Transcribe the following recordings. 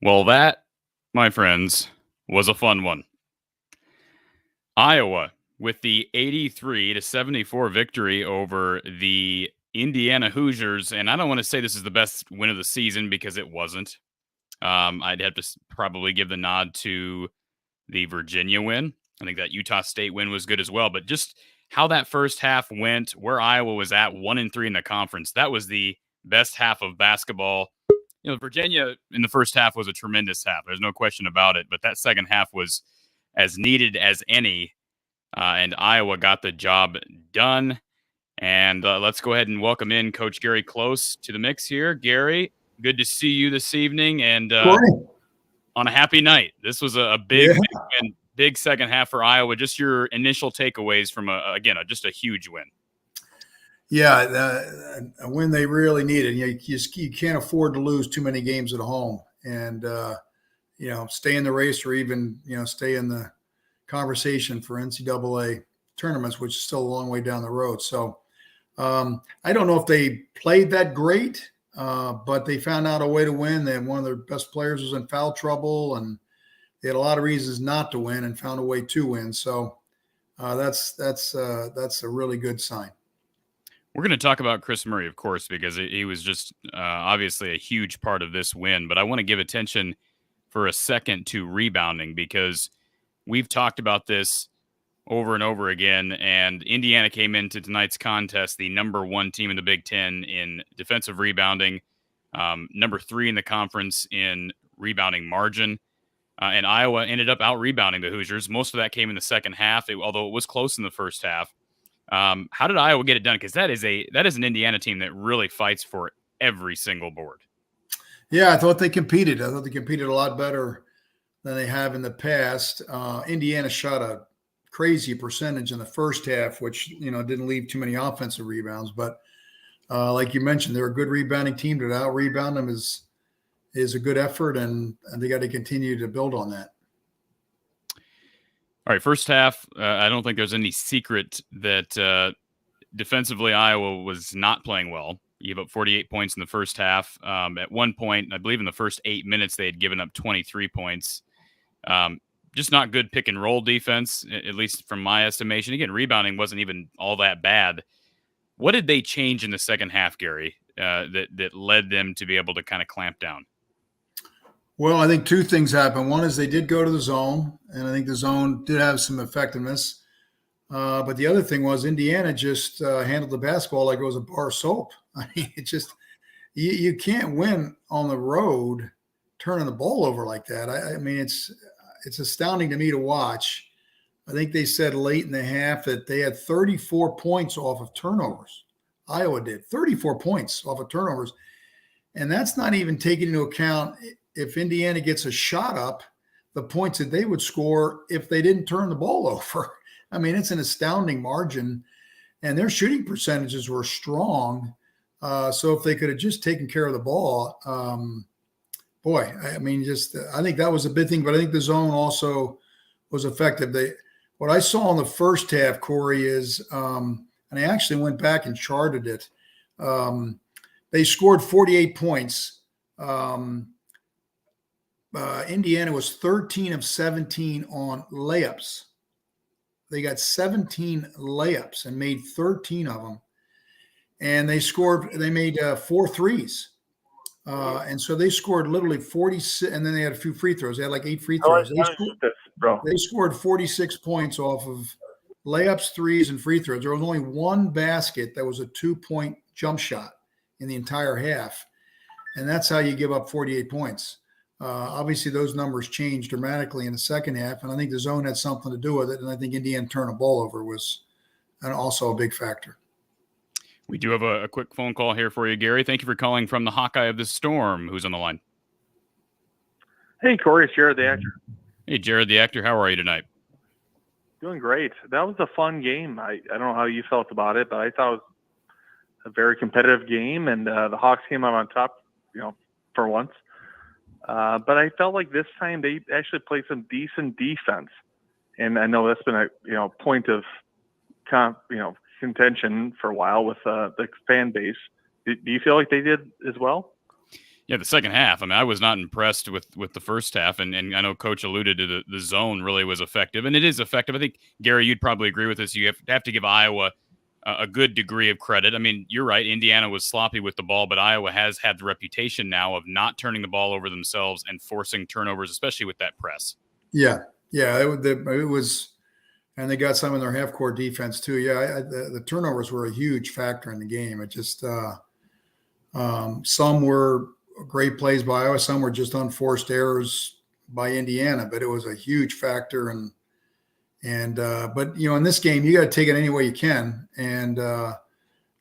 Well, that, my friends, was a fun one. Iowa with the 83-74 victory over the Indiana Hoosiers. And I don't want to say this is the best win of the season because it wasn't. I'd have to probably give the nod to the Virginia win. I think that Utah State win was good as well. But just how that first half went, where Iowa was at 1-3 in the conference, that was the best half of basketball. Virginia in the first half was a tremendous half. There's no question about it. But that second half was as needed as any. And Iowa got the job done. And let's go ahead and welcome in Coach Gary Close to the mix here. Gary, good to see you this evening. And on a happy night. This was a big second half for Iowa. Just your initial takeaways from, just a huge win. Yeah, a win they really needed. You can't afford to lose too many games at home, and stay in the race or even stay in the conversation for NCAA tournaments, which is still a long way down the road. So I don't know if they played that great, but they found out a way to win. They had one of their best players was in foul trouble, and they had a lot of reasons not to win and found a way to win. So that's a really good sign. We're going to talk about Chris Murray, of course, because he was just obviously a huge part of this win. But I want to give attention for a second to rebounding, because we've talked about this over and over again. And Indiana came into tonight's contest the number one team in the Big Ten in defensive rebounding, number 3 in the conference in rebounding margin. And Iowa ended up out-rebounding the Hoosiers. Most of that came in the second half, although it was close in the first half. How did Iowa get it done? Because that is an Indiana team that really fights for every single board. Yeah, I thought they competed. I thought they competed a lot better than they have in the past. Indiana shot a crazy percentage in the first half, which didn't leave too many offensive rebounds. But like you mentioned, they're a good rebounding team. To out-rebound them is a good effort, and they got to continue to build on that. All right, first half, I don't think there's any secret that defensively Iowa was not playing well. You gave up 48 points in the first half. At one point, I believe in the first 8 minutes, they had given up 23 points. Just not good pick and roll defense, at least from my estimation. Again, rebounding wasn't even all that bad. What did they change in the second half, Gary, that led them to be able to kind of clamp down? Well, I think two things happened. One is they did go to the zone, and I think the zone did have some effectiveness. But the other thing was Indiana just handled the basketball like it was a bar of soap. I mean, it just you can't win on the road turning the ball over like that. I mean, it's astounding to me to watch. I think they said late in the half that they had 34 points off of turnovers. Iowa did 34 points off of turnovers. And that's not even taking into account if Indiana gets a shot up, the points that they would score if they didn't turn the ball over. I mean, it's an astounding margin, and their shooting percentages were strong. So if they could have just taken care of the ball, I think that was a big thing. But I think the zone also was effective. What I saw in the first half, Cory, is, and I actually went back and charted it. They scored 48 points. Indiana was 13 of 17 on layups. They got 17 layups and made 13 of them. And they made 4 threes. And so they scored literally 46, and then they had a few free throws. They had like 8 free throws. They scored 46 points off of layups, threes, and free throws. There was only one basket that was a 2-point jump shot in the entire half. And that's how you give up 48 points. Obviously, those numbers changed dramatically in the second half, and I think the zone had something to do with it. And I think Indiana turning the ball over was also a big factor. We do have a quick phone call here for you, Gary. Thank you for calling from the Hawkeye of the Storm. Who's on the line? Hey, Cory, it's Jared the actor. Hey, Jared the actor. How are you tonight? Doing great. That was a fun game. I don't know how you felt about it, but I thought it was a very competitive game, and the Hawks came out on top, for once. But I felt like this time they actually played some decent defense, and I know that's been a point of contention for a while with the fan base. Do you feel like they did as well? Yeah, the second half. I mean, I was not impressed with the first half, and I know Coach alluded to the zone really was effective, and it is effective. I think, Gary, you'd probably agree with this. You have to give Iowa a good degree of credit. I mean, you're right. Indiana was sloppy with the ball, but Iowa has had the reputation now of not turning the ball over themselves and forcing turnovers, especially with that press. Yeah, it was, and they got some in their half-court defense too. Yeah, the turnovers were a huge factor in the game. It just some were great plays by Iowa, some were just unforced errors by Indiana, but it was a huge factor. But in this game, you got to take it any way you can, and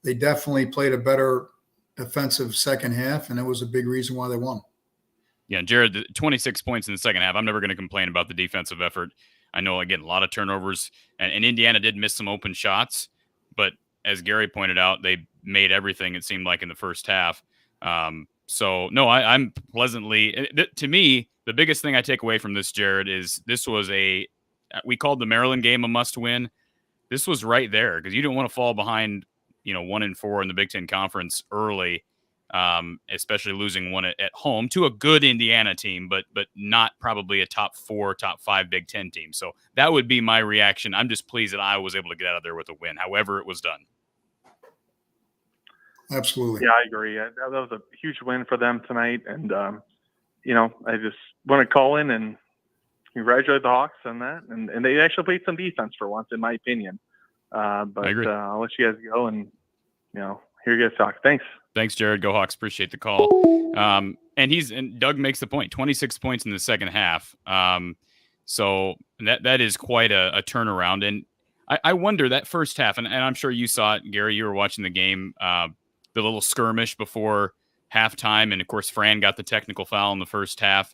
they definitely played a better defensive second half, and it was a big reason why they won. Yeah, Jared, 26 points in the second half. I'm never going to complain about the defensive effort. I know, again, a lot of turnovers, and Indiana did miss some open shots, but as Gary pointed out, they made everything, it seemed like, in the first half. So, no, I'm pleasantly – to me, the biggest thing I take away from this, Jared, is this was we called the Maryland game a must-win. This was right there because you don't want to fall behind, 1-4 in the Big Ten Conference early, especially losing one at home to a good Indiana team, but not probably a top 4, top 5 Big Ten team. So that would be my reaction. I'm just pleased that Iowa was able to get out of there with a win, however it was done. Absolutely. Yeah, I agree. That was a huge win for them tonight. And, I just want to call in and congratulate the Hawks on that. And they actually played some defense for once, in my opinion. But I agree. I'll let you guys go and, hear you guys talk. Thanks. Thanks, Jared. Go Hawks. Appreciate the call. And Doug makes the point, 26 points in the second half. So that is quite a turnaround. And I wonder that first half, and I'm sure you saw it, Gary, you were watching the game, the little skirmish before halftime. And of course, Fran got the technical foul in the first half.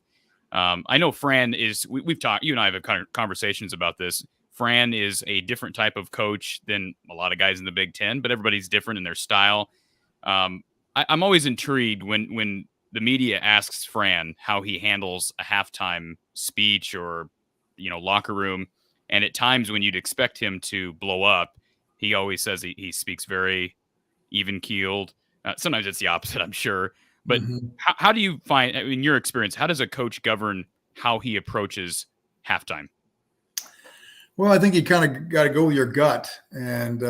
I know Fran is, we've talked, you and I have conversations about this. Fran is a different type of coach than a lot of guys in the Big Ten, but everybody's different in their style. I'm always intrigued when the media asks Fran how he handles a halftime speech or, locker room. And at times when you'd expect him to blow up, he always says he speaks very even keeled. Sometimes it's the opposite, I'm sure. But how do you find, in your experience, how does a coach govern how he approaches halftime? Well, I think you kind of got to go with your gut. And,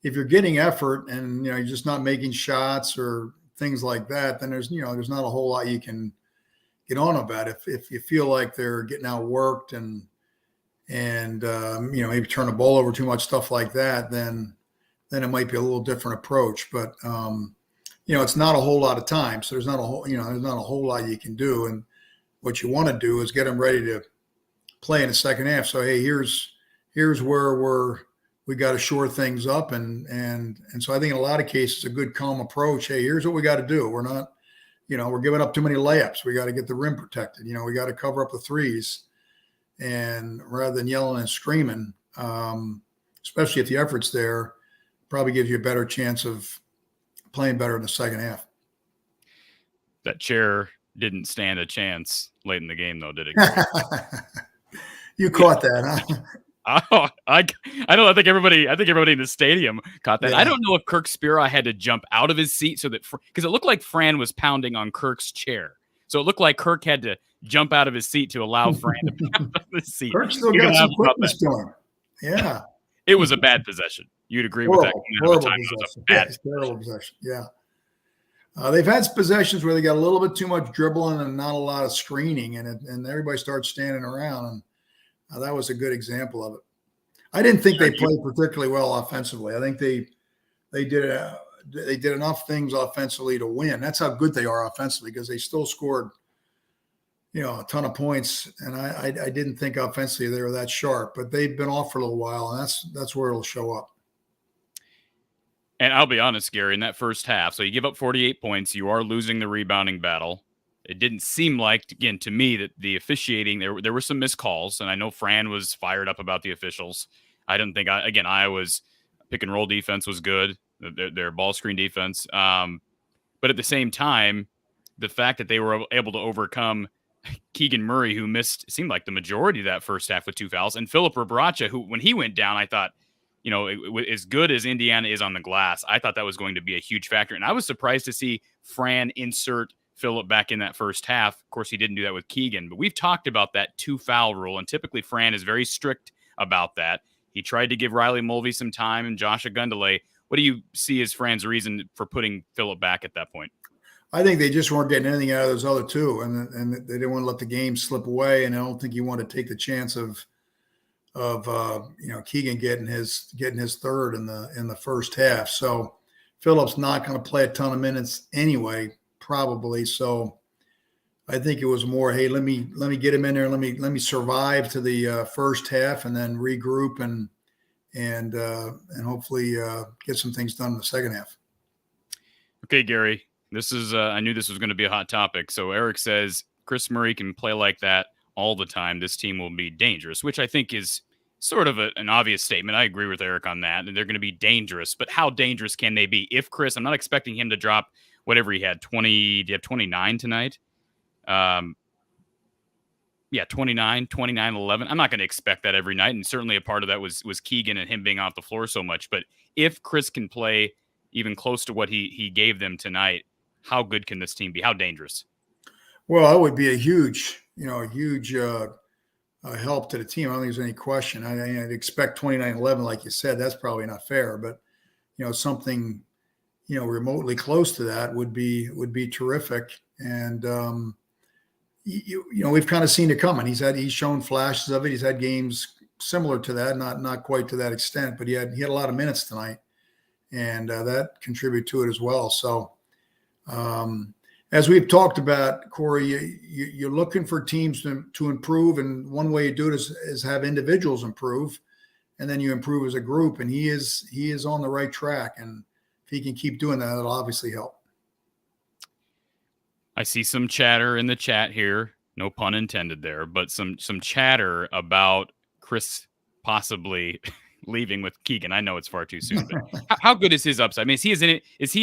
if you're getting effort and, you're just not making shots or things like that, then there's not a whole lot you can get on about. If you feel like they're getting outworked and maybe turn the ball over too much, stuff like that, then it might be a little different approach. But, it's not a whole lot of time. So there's not a whole lot you can do. And what you want to do is get them ready to play in the second half. So, hey, here's where we got to shore things up. And so I think in a lot of cases, a good calm approach. Hey, here's what we got to do. We're not, we're giving up too many layups. We got to get the rim protected. We got to cover up the threes. And rather than yelling and screaming, especially if the effort's there, probably gives you a better chance of playing better in the second half. That chair didn't stand a chance late in the game, though, did it? You caught that, huh? Oh, I don't. I think everybody in the stadium caught that. Yeah. I don't know if Kirk Spira had to jump out of his seat because it looked like Fran was pounding on Kirk's chair. So it looked like Kirk had to jump out of his seat to allow Fran to pound on his seat. Kirk still got some quickness to him. Yeah. It was a bad possession. You'd agree with that? Horrible possession. Terrible possession. Yeah. They've had possessions where they got a little bit too much dribbling and not a lot of screening, and everybody starts standing around. And that was a good example of it. I didn't think they played particularly well offensively. I think they did enough things offensively to win. That's how good they are offensively, because they still scored, a ton of points. And I didn't think offensively they were that sharp, but they've been off for a little while, and that's where it'll show up. And I'll be honest, Gary, in that first half, so you give up 48 points, you are losing the rebounding battle. It didn't seem like, again, to me, that the officiating, there were some missed calls, and I know Fran was fired up about the officials. I didn't think, Iowa's pick and roll defense was good, their ball screen defense. But at the same time, the fact that they were able to overcome Keegan Murray, who missed, seemed like the majority of that first half with 2 fouls, and Philip Rebracha, who, when he went down, I thought, as good as Indiana is on the glass, I thought that was going to be a huge factor. And I was surprised to see Fran insert Phillip back in that first half. Of course, he didn't do that with Keegan, but we've talked about that 2-foul rule, and typically Fran is very strict about that. He tried to give Riley Mulvey some time and Josh Agundale. What do you see as Fran's reason for putting Phillip back at that point? I think they just weren't getting anything out of those other two, and they didn't want to let the game slip away. And I don't think you want to take the chance of Keegan getting his third in the first half. So Phillip's not going to play a ton of minutes anyway, probably. So I think it was more, hey, let me get him in there, let me survive to the first half, and then regroup and hopefully get some things done in the second half. Okay, Gary. This is I knew this was going to be a hot topic. So Eric says Chris Murray can play like that all the time. This team will be dangerous, which I think is sort of an obvious statement. I agree with Eric on that. And they're going to be dangerous. But how dangerous can they be? If Chris, I'm not expecting him to drop whatever he had, 20, do you have 29 tonight? 29, 11. I'm not going to expect that every night. And certainly a part of that was Keegan and him being off the floor so much. But if Chris can play even close to what he gave them tonight, how good can this team be? How dangerous? Well, that would be a huge help to the team. I don't think there's any question. I'd expect 29-11, like you said. That's probably not fair, but something remotely close to that would be terrific. And we've kind of seen it coming. He's shown flashes of it. He's had games similar to that, not quite to that extent, but he had a lot of minutes tonight, and that contributed to it as well. So. As we've talked about, Corey, you're looking for teams to improve, and one way you do it is have individuals improve, and then you improve as a group. And he is on the right track, and if he can keep doing that, it'll obviously help. I see some chatter in the chat here, no pun intended there, but some chatter about Chris possibly leaving with Keegan. I know it's far too soon, but how good is his upside? I mean, is he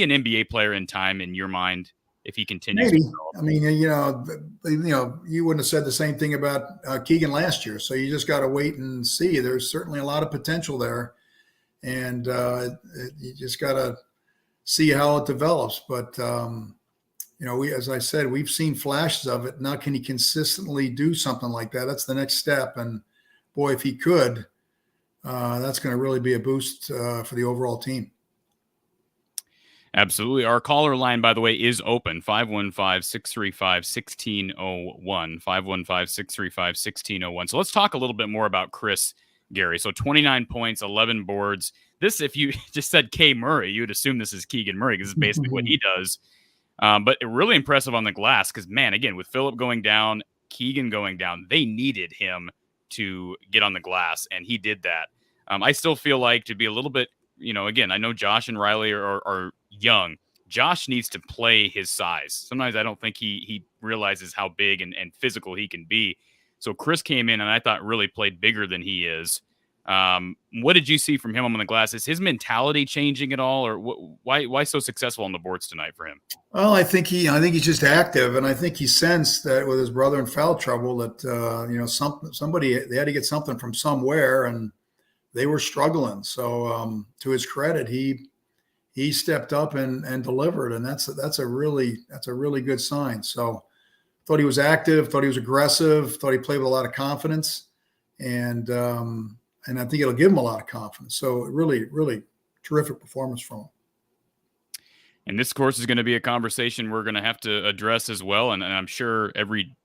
an NBA player in time in your mind if he continues? Maybe. I mean, you wouldn't have said the same thing about Keegan last year. So you just got to wait and see. There's certainly a lot of potential there, and you just got to see how it develops. But as I said, we've seen flashes of it. Now, can he consistently do something like that? That's the next step. And boy, if he could. That's going to really be a boost for the overall team. Absolutely. Our caller line, by the way, is open. 515-635-1601. 515-635-1601. So let's talk a little bit more about Chris, Gary. So 29 points, 11 boards. This, if you just said K. Murray, you would assume this is Keegan Murray because it's basically what he does. But really impressive on the glass because, man, again, with Phillip going down, Keegan going down, they needed him to get on the glass, and he did that. I still feel like to be a little bit, again, I know Josh and Riley are young. Josh needs to play his size. Sometimes I don't think he realizes how big and physical he can be. So Chris came in and I thought really played bigger than he is. What did you see from him on the glass? Is his mentality changing at all, or why so successful on the boards tonight for him? Well, I think he's just active, and I think he sensed that with his brother in foul trouble that somebody they had to get something from somewhere, and they were struggling. So to his credit, he stepped up and delivered, and that's a really good sign. So thought he was active, thought he was aggressive, thought he played with a lot of confidence, and I think it'll give him a lot of confidence. So really, really terrific performance from him. And this, of course, is going to be a conversation we're going to have to address as well. And I'm sure every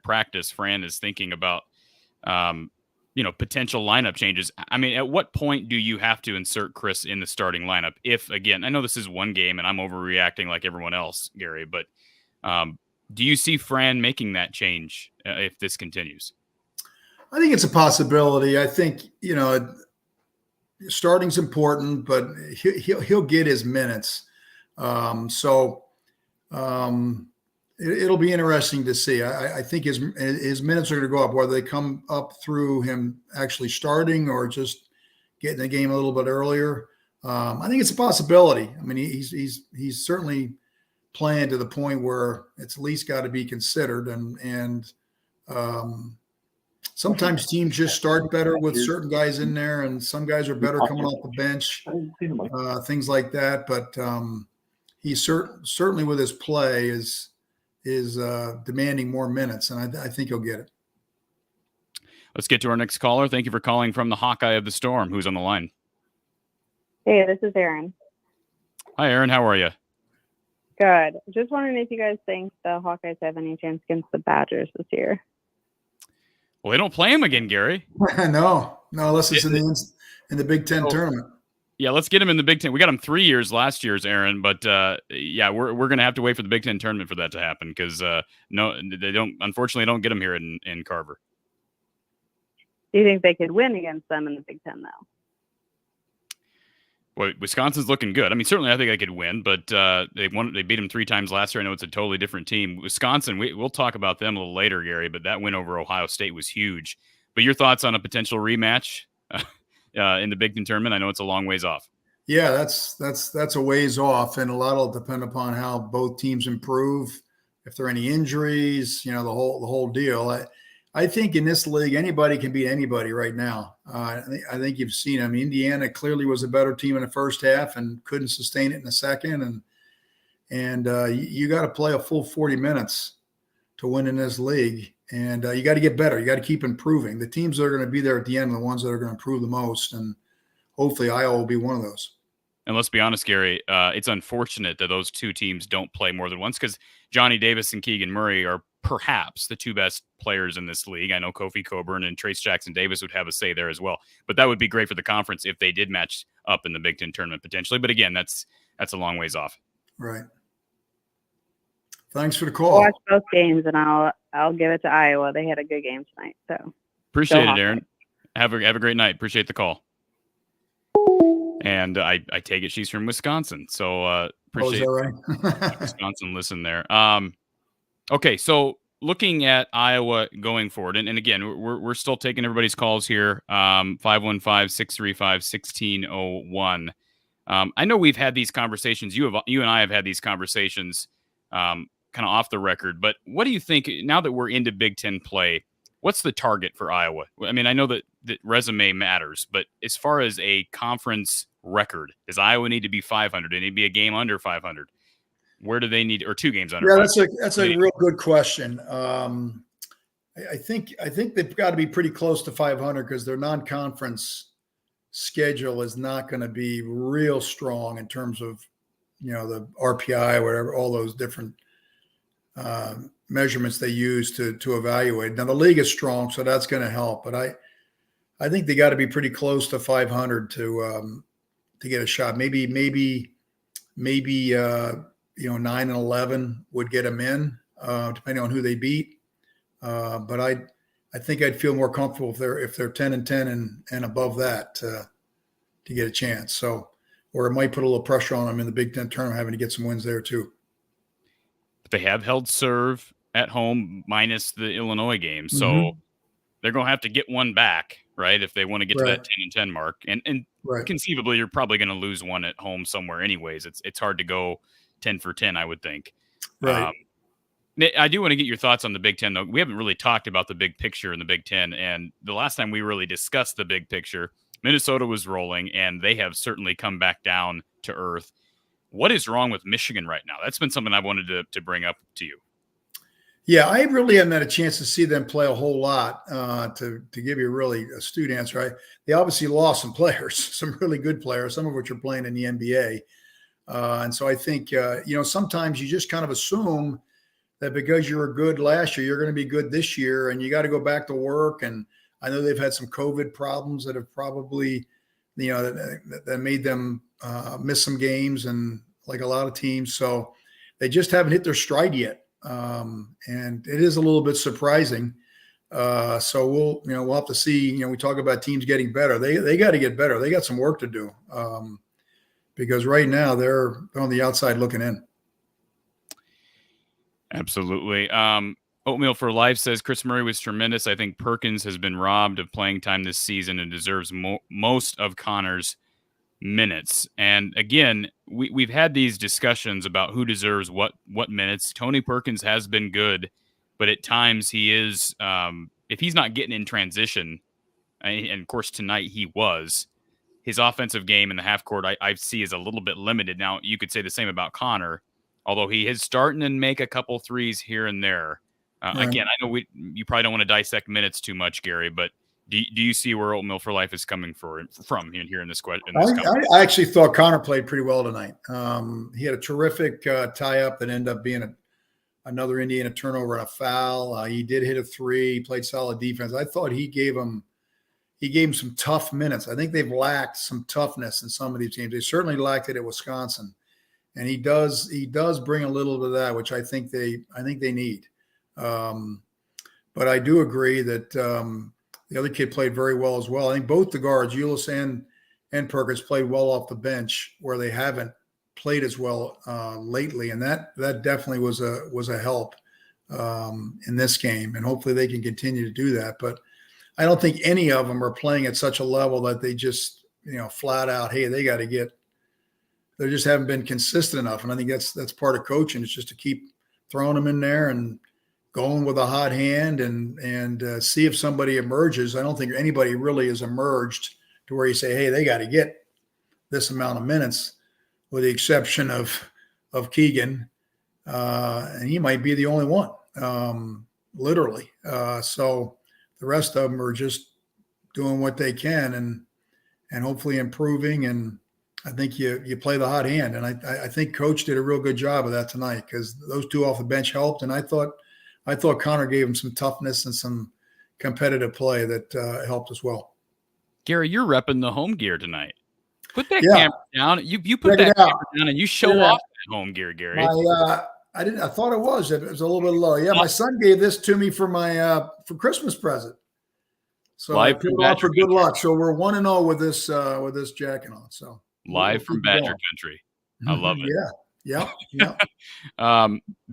practice, Fran is thinking about, potential lineup changes. I mean, at what point do you have to insert Chris in the starting lineup? If, again, I know this is one game and I'm overreacting like everyone else, Gary, but do you see Fran making that change if this continues? I think it's a possibility. I think, starting's important, but he'll get his minutes. It'll be interesting to see. I think his minutes are going to go up, whether they come up through him actually starting or just getting the game a little bit earlier. I think it's a possibility. I mean, he's certainly playing to the point where it's at least got to be considered. And sometimes teams just start better with certain guys in there, and some guys are better coming off the bench, things like that. But he's certainly with his play is demanding more minutes, and I think he'll get it. Let's get to our next caller. Thank you for calling from the Hawkeye of the Storm. Who's on the line? Hey, this is Aaron. Hi, Aaron. How are you? Good. Just wondering if you guys think the Hawkeyes have any chance against the Badgers this year. Well, they don't play him again, Gary. No, unless it's in the Big Ten tournament. Yeah, let's get him in the Big Ten. We got him 3 years last year's, Aaron, but yeah, we're going to have to wait for the Big Ten tournament for that to happen because no, they unfortunately don't get him here in Carver. Do you think they could win against them in the Big Ten, though? Well, Wisconsin's looking good. I mean, certainly I think they could win, but they beat them 3 times last year. I know it's a totally different team. Wisconsin, we'll talk about them a little later, Gary, but that win over Ohio State was huge. But your thoughts on a potential rematch in the Big Ten tournament? I know it's a long ways off. Yeah, that's a ways off, and a lot will depend upon how both teams improve. If there are any injuries, the whole deal. I think in this league, anybody can beat anybody right now. I think you've seen. I mean, Indiana clearly was a better team in the first half and couldn't sustain it in the second. And you got to play a full 40 minutes to win in this league. And you got to get better. You got to keep improving. The teams that are going to be there at the end are the ones that are going to improve the most. And hopefully Iowa will be one of those. And let's be honest, Gary, it's unfortunate that those two teams don't play more than once because Johnny Davis and Keegan Murray are perhaps the 2 best players in this league. I know Kofi Coburn and Trace Jackson Davis would have a say there as well. But that would be great for the conference if they did match up in the Big Ten tournament potentially. But again, that's a long ways off. Right. Thanks for the call. I'll watch both games, and I'll give it to Iowa. They had a good game tonight. So appreciate it, Aaron. Have a great night. Appreciate the call. And I take it she's from Wisconsin. So appreciate right? Wisconsin listen there. Okay, so looking at Iowa going forward, and again, we're still taking everybody's calls here, 515-635-1601. I know we've had these conversations. You and I have had these conversations kind of off the record, but what do you think, now that we're into Big Ten play, what's the target for Iowa? I mean, I know that resume matters, but as far as a conference record, does Iowa need to be 500? Do they need to be a game under 500? Where do they need, or 2 games under? Yeah, that's a real good question. I think they've got to be pretty close to 500 because their non-conference schedule is not going to be real strong in terms of the RPI, whatever, all those different measurements they use to evaluate. Now the league is strong, so that's going to help. But I think they got to be pretty close to 500 to get a shot. Maybe 9 and 11 would get them in, depending on who they beat. But I think I'd feel more comfortable if they're 10 and 10 and above that to get a chance. So, or it might put a little pressure on them in the Big Ten tournament, having to get some wins there too. But they have held serve at home minus the Illinois game, so they're going to have to get one back, right? If they want to get to that 10 and 10 mark, and conceivably, you're probably going to lose one at home somewhere, anyways. It's hard to go 10 for 10, I would think. Right. I do want to get your thoughts on the Big Ten, though. We haven't really talked about the big picture in the Big Ten, and the last time we really discussed the big picture, Minnesota was rolling, and they have certainly come back down to earth. What is wrong with Michigan right now? That's been something I wanted to bring up to you. Yeah, I really haven't had a chance to see them play a whole lot to give you a really astute answer. They obviously lost some players, some really good players, some of which are playing in the NBA. And so I think, sometimes you just kind of assume that because you were good last year, you're going to be good this year, and you got to go back to work. And I know they've had some COVID problems that have probably, that made them miss some games, and like a lot of teams. So they just haven't hit their stride yet. And it is a little bit surprising. So we'll have to see. We talk about teams getting better. They got to get better. They got some work to do. Because right now they're on the outside looking in. Absolutely. Oatmeal for Life says Chris Murray was tremendous. I think Perkins has been robbed of playing time this season and deserves most of Connor's minutes. And again, we've had these discussions about who deserves what minutes. Tony Perkins has been good, but at times he is, if he's not getting in transition, and of course tonight he was, his offensive game in the half court I see is a little bit limited. Now, you could say the same about Connor, although he is starting to make a couple threes here and there. Again, I know you probably don't want to dissect minutes too much, Gary, but do you see where Oatmeal for Life is coming from here in this question? I actually thought Connor played pretty well tonight. He had a terrific tie-up that ended up being another Indiana turnover and a foul. He did hit a three. He played solid defense. I thought he gave him some tough minutes. I think they've lacked some toughness in some of these teams. They certainly lacked it at Wisconsin, and he does bring a little bit of that, which I think they need. But I do agree that the other kid played very well as well. I think both the guards, Ulis and Perkins, played well off the bench where they haven't played as well lately, and that definitely was a help in this game, and hopefully they can continue to do that. But I don't think any of them are playing at such a level that they just, flat out, hey, they got to get. They just haven't been consistent enough, and I think that's part of coaching. It's just to keep throwing them in there and going with a hot hand and see if somebody emerges. I don't think anybody really has emerged to where you say, hey, they got to get this amount of minutes, with the exception of Keegan, and he might be the only one, literally. So the rest of them are just doing what they can and hopefully improving. And I think you play the hot hand. And I think Coach did a real good job of that tonight, because those two off the bench helped. And I thought Connor gave him some toughness and some competitive play that helped as well. Gary, you're repping the home gear tonight. Put that camera down. You put that camera down and you show off that home gear, Gary. I thought it was a little bit low. Yeah, my son gave this to me for my for Christmas present. So I put it on for good luck. So we're 1-0 with this jacket on. So live from Badger Country. I love it. Yeah.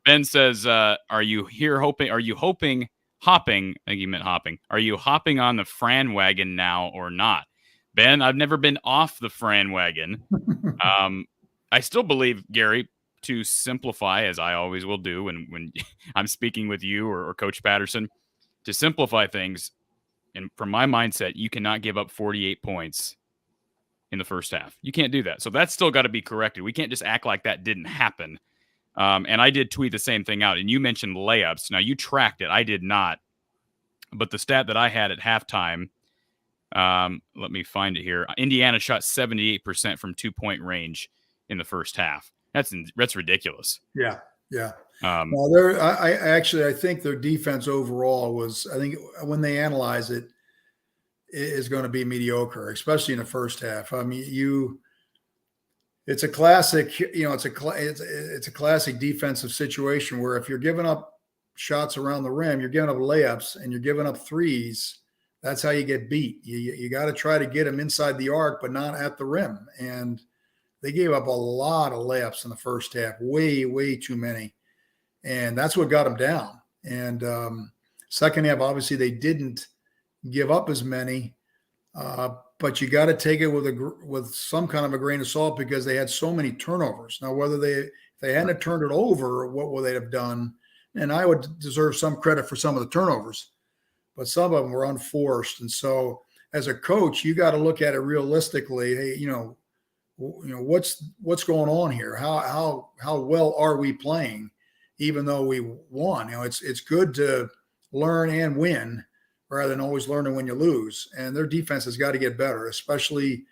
Ben says, "Are you here hoping? Are you hoping hopping? I think he meant hopping. Are you hopping on the Fran wagon now or not?" Ben, I've never been off the Fran wagon. I still believe, Gary, to simplify, as I always will do when I'm speaking with you or Coach Patterson, to simplify things, and from my mindset, you cannot give up 48 points in the first half. You can't do that. So that's still got to be corrected. We can't just act like that didn't happen. And I did tweet the same thing out. And you mentioned layups. Now, you tracked it. I did not. But the stat that I had at halftime, let me find it here. Indiana shot 78% from 2-point range in the first half. That's ridiculous. Yeah. Well, I think their defense overall was, I think when they analyze it, is going to be mediocre, especially in the first half. I mean, it's a classic, it's a classic defensive situation where if you're giving up shots around the rim, you're giving up layups and you're giving up threes. That's how you get beat. You got to try to get them inside the arc, but not at the rim. And they gave up a lot of layups in the first half, way too many. And that's what got them down. And second half, obviously, they didn't give up as many, but you got to take it with some kind of a grain of salt, because they had so many turnovers. Now, whether if they hadn't turned it over, what would they have done? And I would deserve some credit for some of the turnovers, but some of them were unforced. And so, as a coach, you got to look at it realistically. Hey, what's going on here? How well are we playing, even though we won? It's good to learn and win, rather than always learning when you lose. And their defense has got to get better, especially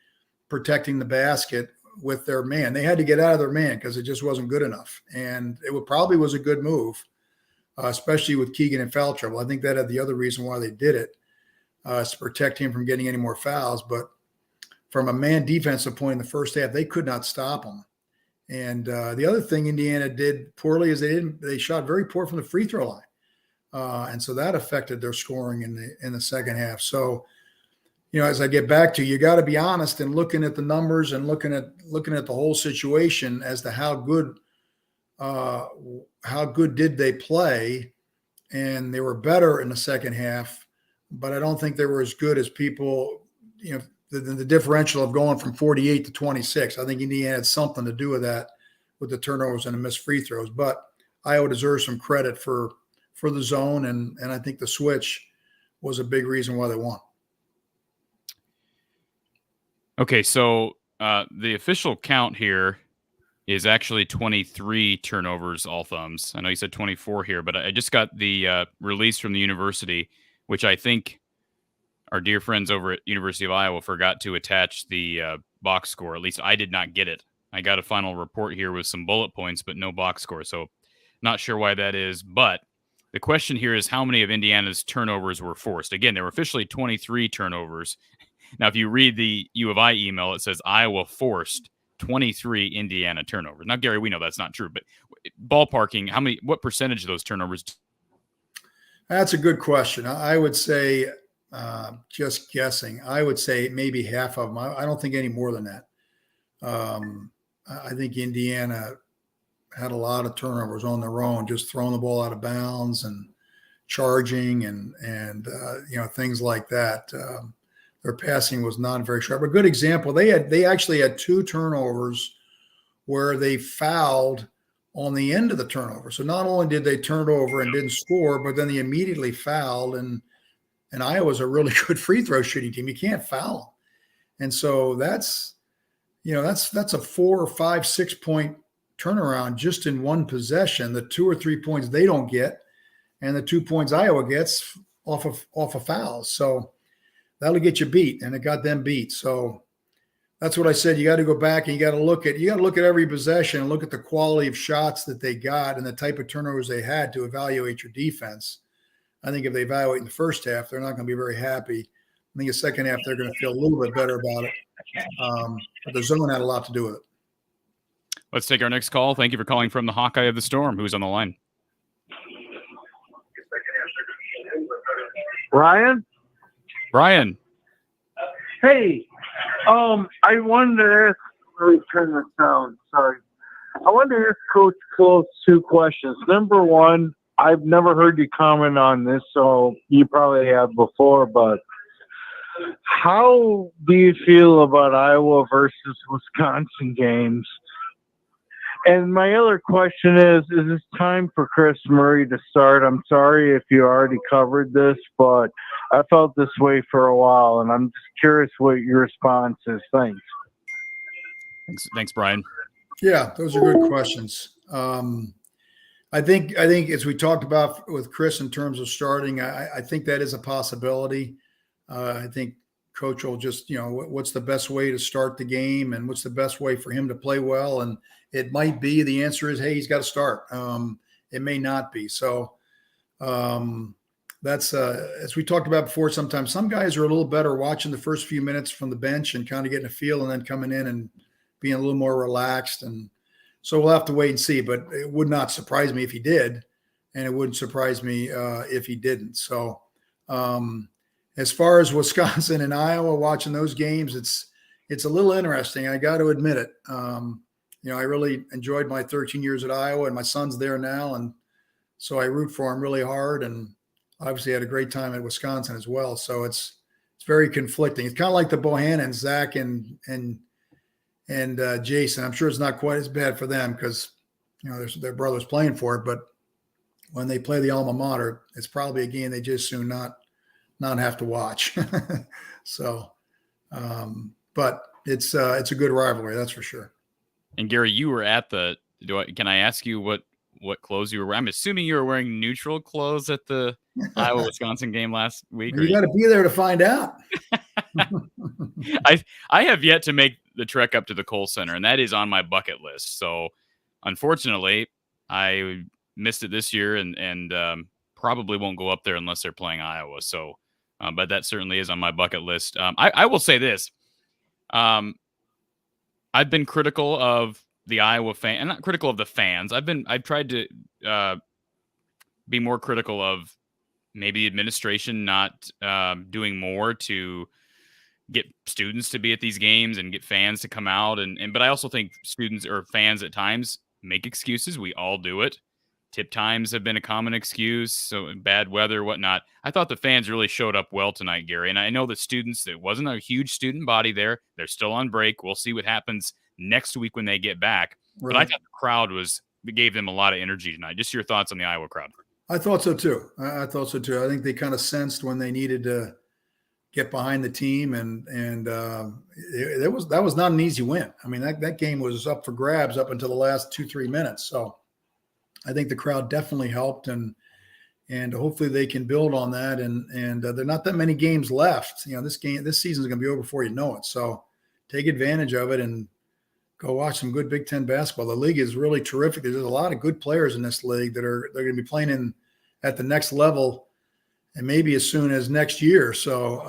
protecting the basket with their man. They had to get out of their man because it just wasn't good enough. And it probably was a good move, especially with Keegan in foul trouble. I think that had the other reason why they did it, is to protect him from getting any more fouls. But from a man defensive point in the first half, they could not stop him. And the other thing Indiana did poorly is they shot very poor from the free throw line. And so that affected their scoring in the second half. So, as I get back to, you got to be honest and looking at the numbers and looking at the whole situation as to how good did they play. And they were better in the second half, but I don't think they were as good as people, the differential of going from 48 to 26. I think Indiana had something to do with that, with the turnovers and the missed free throws. But Iowa deserves some credit for the zone, and I think the switch was a big reason why they won. Okay, so the official count here is actually 23 turnovers, all thumbs. I know you said 24 here, but I just got the release from the university, which I think our dear friends over at University of Iowa forgot to attach the box score. At least I did not get it. I got a final report here with some bullet points, but no box score. So not sure why that is. But the question here is how many of Indiana's turnovers were forced? Again, there were officially 23 turnovers. Now, if you read the U of I email, it says Iowa forced 23 Indiana turnovers. Now, Gary, we know that's not true, but ballparking, what percentage of those turnovers? That's a good question. I would say, just guessing, I would say maybe half of them. I don't think any more than that. I think Indiana had a lot of turnovers on their own, just throwing the ball out of bounds and charging and things like that. Their passing was not very sharp. A good example, they actually had 2 turnovers where they fouled on the end of the turnover. So not only did they turn over and didn't score, but then they immediately fouled. And Iowa's a really good free throw shooting team. You can't foul them. And so that's a 4 or 5, 6 point turnaround just in one possession. The 2 or 3 points they don't get, and the 2 points Iowa gets off of fouls. So that'll get you beat, and it got them beat. So that's what I said. You got to go back and you got to look at every possession and look at the quality of shots that they got and the type of turnovers they had to evaluate your defense. I think if they evaluate in the first half, they're not going to be very happy. I think the second half they're going to feel a little bit better about it. But the zone had a lot to do with it. Let's take our next call. Thank you for calling from the Hawkeye of the Storm. Who's on the line? Brian. Hey, I wanted to ask, really turn this down, sorry. I wanted to ask Coach Close 2 questions. Number one, I've never heard you comment on this, so you probably have before, but how do you feel about Iowa versus Wisconsin games? And my other question is it time for Chris Murray to start? I'm sorry if you already covered this, but I felt this way for a while, and I'm just curious what your response is. Thanks. Thanks, Brian. Yeah, those are good questions. I think as we talked about with Chris in terms of starting, I think that is a possibility. I think Coach will just, what's the best way to start the game and what's the best way for him to play well. And it might be the answer is, hey, he's got to start. It may not be. So that's as we talked about before, sometimes some guys are a little better watching the first few minutes from the bench and kind of getting a feel and then coming in and being a little more relaxed. And so we'll have to wait and see, but it would not surprise me if he did. And it wouldn't surprise me if he didn't. So as far as Wisconsin and Iowa, watching those games, it's a little interesting. I got to admit it. I really enjoyed my 13 years at Iowa, and my son's there now, and so I root for him really hard. And obviously, had a great time at Wisconsin as well. So it's very conflicting. It's kind of like the Bohannons, Zach and Jason. I'm sure it's not quite as bad for them because their brothers playing for it, but when they play the alma mater, it's probably a game they just soon not have to watch. So, but it's a good rivalry, that's for sure. And Gary, you were at can I ask you what clothes you were wearing? I'm assuming you were wearing neutral clothes at the Iowa-Wisconsin game last week. You got to be there to find out. I have yet to make the trek up to the Kohl Center, and that is on my bucket list. So, unfortunately, I missed it this year, and probably won't go up there unless they're playing Iowa. So, but that certainly is on my bucket list. I will say this. I've been critical of the Iowa fan, and not critical of the fans. I've tried to be more critical of maybe the administration not doing more to get students to be at these games and get fans to come out. But I also think students or fans at times make excuses. We all do it. Tip times have been a common excuse. So bad weather, whatnot. I thought the fans really showed up well tonight, Gary. And I know the students, it wasn't a huge student body there. They're still on break. We'll see what happens next week when they get back. Right. But I thought the crowd gave them a lot of energy tonight. Just your thoughts on the Iowa crowd. I thought so too. I think they kind of sensed when they needed to get behind the team, and that was not an easy win. I mean, that game was up for grabs up until the last 2-3 minutes. So I think the crowd definitely helped, and hopefully they can build on that. And there are not that many games left. This season is going to be over before you know it. So take advantage of it and go watch some good Big Ten basketball. The league is really terrific. There's a lot of good players in this league they're going to be playing at the next level, and maybe as soon as next year. So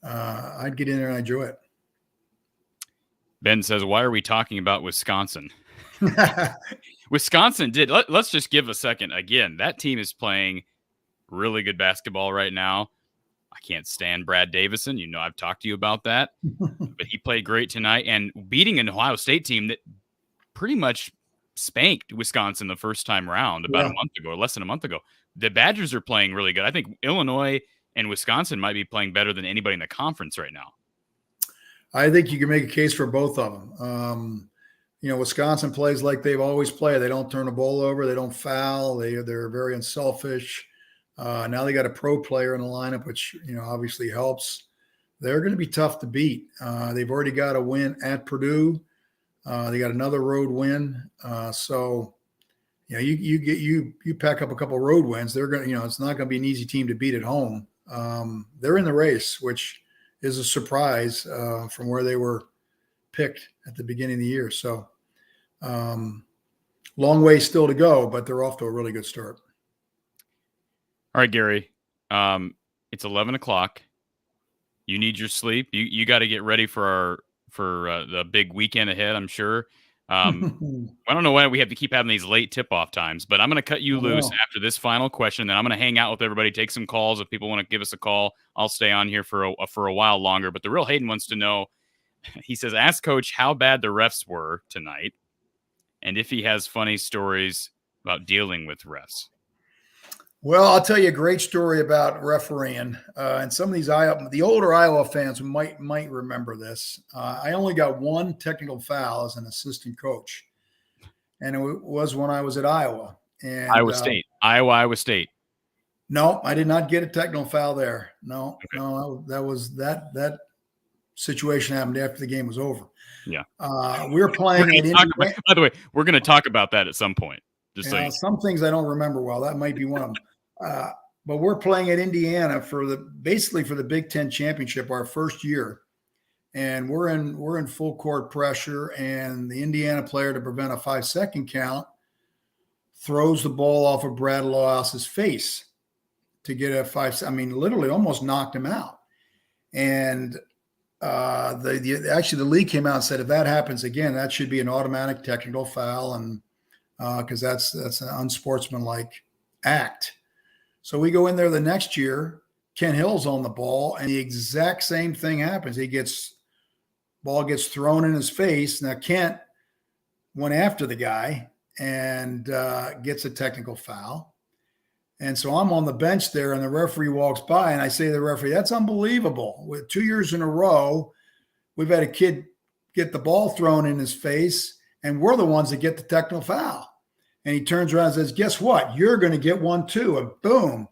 I'd get in there and enjoy it. Ben says, why are we talking about Wisconsin? Wisconsin did. Let's just give a second. Again, that team is playing really good basketball right now. I can't stand Brad Davison. I've talked to you about that. But he played great tonight, and beating an Ohio State team that pretty much spanked Wisconsin the first time around about a month ago, or less than a month ago. The Badgers are playing really good. I think Illinois and Wisconsin might be playing better than anybody in the conference right now. I think you can make a case for both of them. Wisconsin plays like they've always played. They don't turn the ball over. They don't foul. They're very unselfish. Now they got a pro player in the lineup, which, obviously helps. They're going to be tough to beat. They've already got a win at Purdue. They got another road win. So you pack up a couple of road wins. They're going to, it's not going to be an easy team to beat at home. They're in the race, which is a surprise from where they were picked at the beginning of the year. So long way still to go, but they're off to a really good start. All right, Gary, it's 11 o'clock. You need your sleep. You got to get ready for the big weekend ahead, I'm sure. I don't know why we have to keep having these late tip-off times, but I'm going to cut you loose after this final question. Then I'm going to hang out with everybody, take some calls. If people want to give us a call, I'll stay on here for a while longer. But the real Hayden wants to know, he says, ask Coach how bad the refs were tonight and if he has funny stories about dealing with refs. Well, I'll tell you a great story about refereeing. And some of these the older Iowa fans might remember this. I only got one technical foul as an assistant coach, and it was when I was at Iowa. And Iowa State. No, I did not get a technical foul there. No, that situation happened after the game was over. Yeah. We were playing. By the way, we're going to talk about that at some point. Some things I don't remember well. That might be one of them. But we're playing at Indiana basically for the Big Ten championship, our first year, and we're in full court pressure. And the Indiana player, to prevent a 5-second count, throws the ball off of Brad Lawhouse's face to get a 5. I mean, literally almost knocked him out. And the league came out and said if that happens again, that should be an automatic technical foul, and because that's an unsportsmanlike act. So we go in there the next year. Ken Hill's on the ball, and the exact same thing happens. Ball gets thrown in his face. Now Kent went after the guy and gets a technical foul. And so I'm on the bench there, and the referee walks by, and I say to the referee, "That's unbelievable. With 2 years in a row, we've had a kid get the ball thrown in his face, and we're the ones that get the technical foul." And he turns around and says, "Guess what? You're going to get one too." And boom,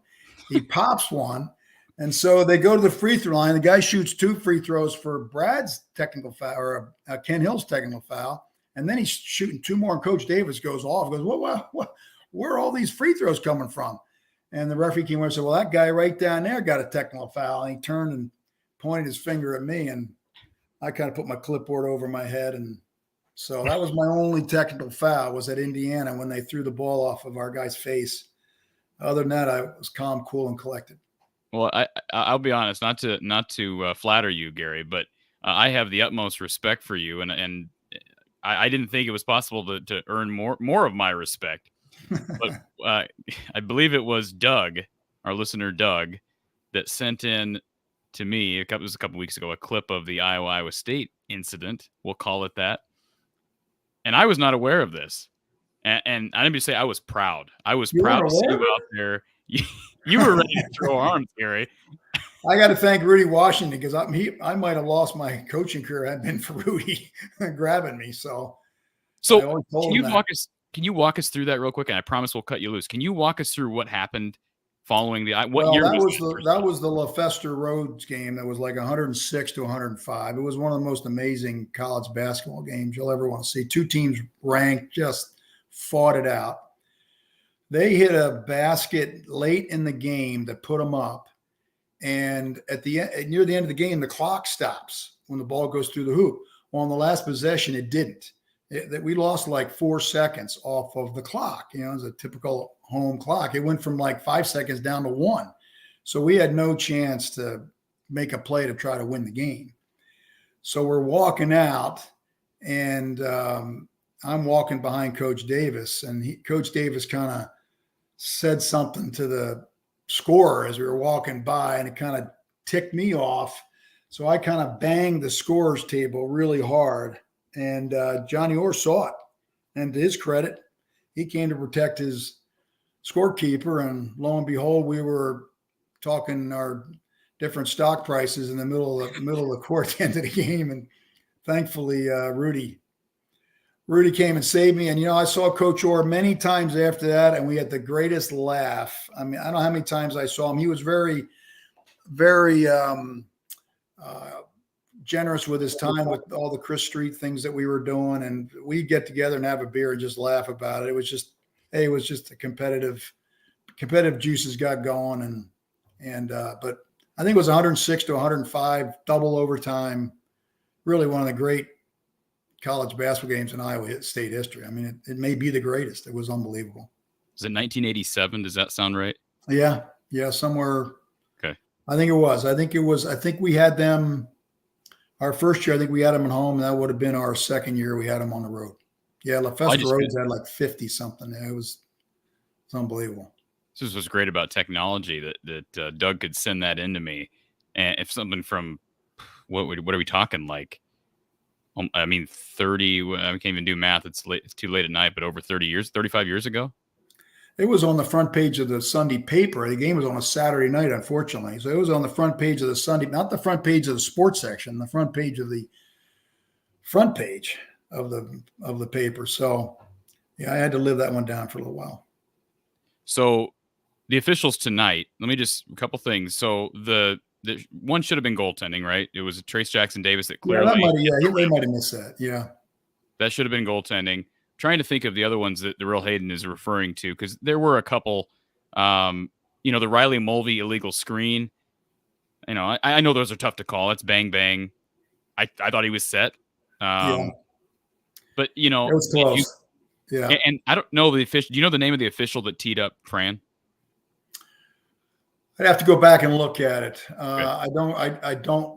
he pops one. And so they go to the free throw line. The guy shoots 2 free throws for Brad's technical foul, or Ken Hill's technical foul. And then he's shooting 2 more, and Coach Davis goes off, goes, what, where are all these free throws coming from? And the referee came over and said, "Well, that guy right down there got a technical foul." And he turned and pointed his finger at me, and I kind of put my clipboard over my head. And so that was my only technical foul, was at Indiana when they threw the ball off of our guy's face. Other than that, I was calm, cool, and collected. Well, I'll be honest, not to flatter you, Gary, but I have the utmost respect for you, and I didn't think it was possible to earn more of my respect. But I believe it was Doug, our listener Doug, that sent in to me it was a couple weeks ago a clip of the Iowa State incident. We'll call it that. And I was not aware of this, and I didn't say I was proud. I was proud to see you out there. You were ready to throw arms, Gary. I got to thank Rudy Washington, because I might have lost my coaching career had it been for Rudy grabbing me. So can you walk us through that real quick? And I promise we'll cut you loose. Can you walk us through what happened following the what Well, year that was that was the LaFester Rhodes game that was like 106 to 105. It was one of the most amazing college basketball games you'll ever want to see. Two teams ranked, just fought it out. They hit a basket late in the game that put them up, and at the end, near the end of the game, the clock stops when the ball goes through the hoop. Well, on the last possession, it didn't. We lost like 4 seconds off of the clock. You know, it was a typical home clock. It went from like 5 seconds down to 1. So we had no chance to make a play to try to win the game. So we're walking out, and I'm walking behind Coach Davis, and Coach Davis kind of said something to the scorer as we were walking by, and it kind of ticked me off. So I kind of banged the scorer's table really hard. And Johnny Orr saw it. And to his credit, he came to protect his scorekeeper. And lo and behold, we were talking our different stock prices in the middle of the court at the end of the game. And thankfully, Rudy came and saved me. And, you know, I saw Coach Orr many times after that, and we had the greatest laugh. I mean, I don't know how many times I saw him. He was very, very generous with his time with all the Chris Street things that we were doing, and we'd get together and have a beer and just laugh about it. It was just the competitive juices got going, but I think it was 106 to 105, double overtime. Really one of the great college basketball games in Iowa State history. I mean, it may be the greatest. It was unbelievable. Was it 1987? Does that sound right? Yeah, somewhere. Okay. I think we had them. Our first year, I think we had them at home. And that would have been our second year. We had them on the road. Yeah, LaFester Rhodes had like 50 something. It was unbelievable. This was great about technology that Doug could send that into me, and if something from what are we talking, like? I mean, 30. I can't even do math. It's late. It's too late at night. But over 30 years, 35 years ago. It was on the front page of the Sunday paper. The game was on a Saturday night, unfortunately. So it was on the front page of the Sunday, not the front page of the sports section, the front page of the paper. So yeah, I had to live that one down for a little while. So the officials tonight, a couple things. So the one should have been goaltending, right? It was Trace Jackson Davis that clearly. They might have missed that. Yeah. That should have been goaltending. Trying to think of the other ones that the real Hayden is referring to, because there were a couple, the Riley Mulvey illegal screen. You know, I know those are tough to call. It's bang, bang. I thought he was set. Yeah. But, you know. It was close. Yeah. And I don't know the official. Do you know the name of the official that teed up Fran? I'd have to go back and look at it. Okay. I don't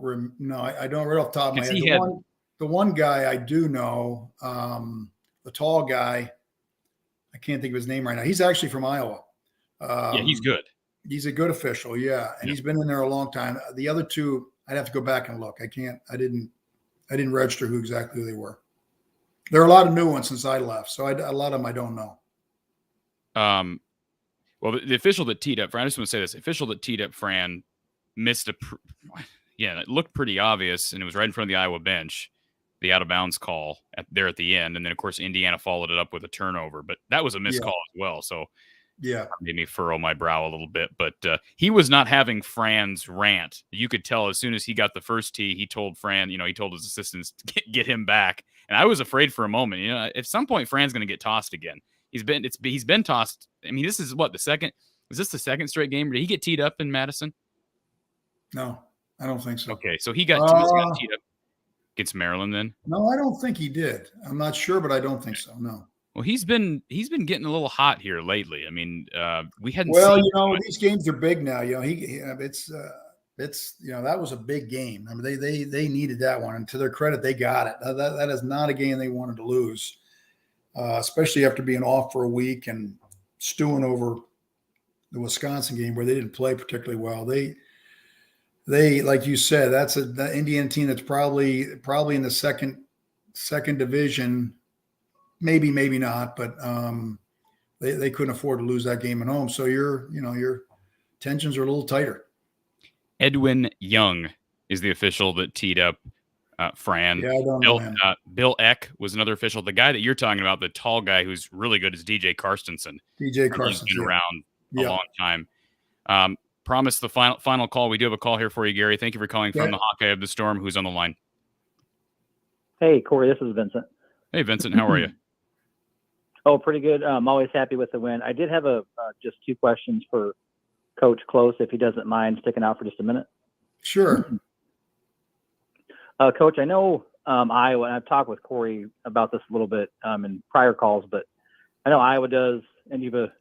right off the top of my head. The one guy I do know, the tall guy, I can't think of his name right now. He's actually from Iowa. Yeah, he's good. He's a good official. Yeah. And he's been in there a long time. The other two, I'd have to go back and look. I didn't register who they were. There are a lot of new ones since I left. So a lot of them I don't know. Well, the official that teed up Fran, I just want to say this. The official that teed up Fran missed it looked pretty obvious, and it was right in front of the Iowa bench. The out of bounds call there at the end. And then of course, Indiana followed it up with a turnover, but that was a missed call as well. So yeah, made me furrow my brow a little bit, but he was not having Fran's rant. You could tell as soon as he got the first tee, he told Fran, he told his assistants to get him back. And I was afraid for a moment, at some point Fran's going to get tossed again. He's been tossed. I mean, this is is this the second straight game? Did he get teed up in Madison? No, I don't think so. Okay. So he got teed up. Against Maryland then? No, I don't think he did. I'm not sure, but I don't think so. No. Well, he's been getting a little hot here lately. I mean, we hadn't. Well, these games are big now. It's that was a big game. I mean, they needed that one, and to their credit, they got it. That is not a game they wanted to lose, especially after being off for a week and stewing over the Wisconsin game where they didn't play particularly well. They, like you said, that's the Indiana team that's probably in the second division, maybe not, but they couldn't afford to lose that game at home. So your tensions are a little tighter. Edwin Young is the official that teed up Fran. Yeah, I don't know him. Bill Eck was another official. The guy that you're talking about, the tall guy who's really good, is DJ Karstensen. He's been around a long time. Promise the final call. We do have a call here for you, Gary. Thank you for calling from the Hawkeye of the Storm. Who's on the line? Hey, Cory, this is Vincent. Hey, Vincent. How are you? Oh, pretty good. I'm always happy with the win. I did have just 2 questions for Coach Close, if he doesn't mind sticking out for just a minute. Sure. Coach, I know Iowa, and I've talked with Cory about this a little bit in prior calls, but I know Iowa does, and you've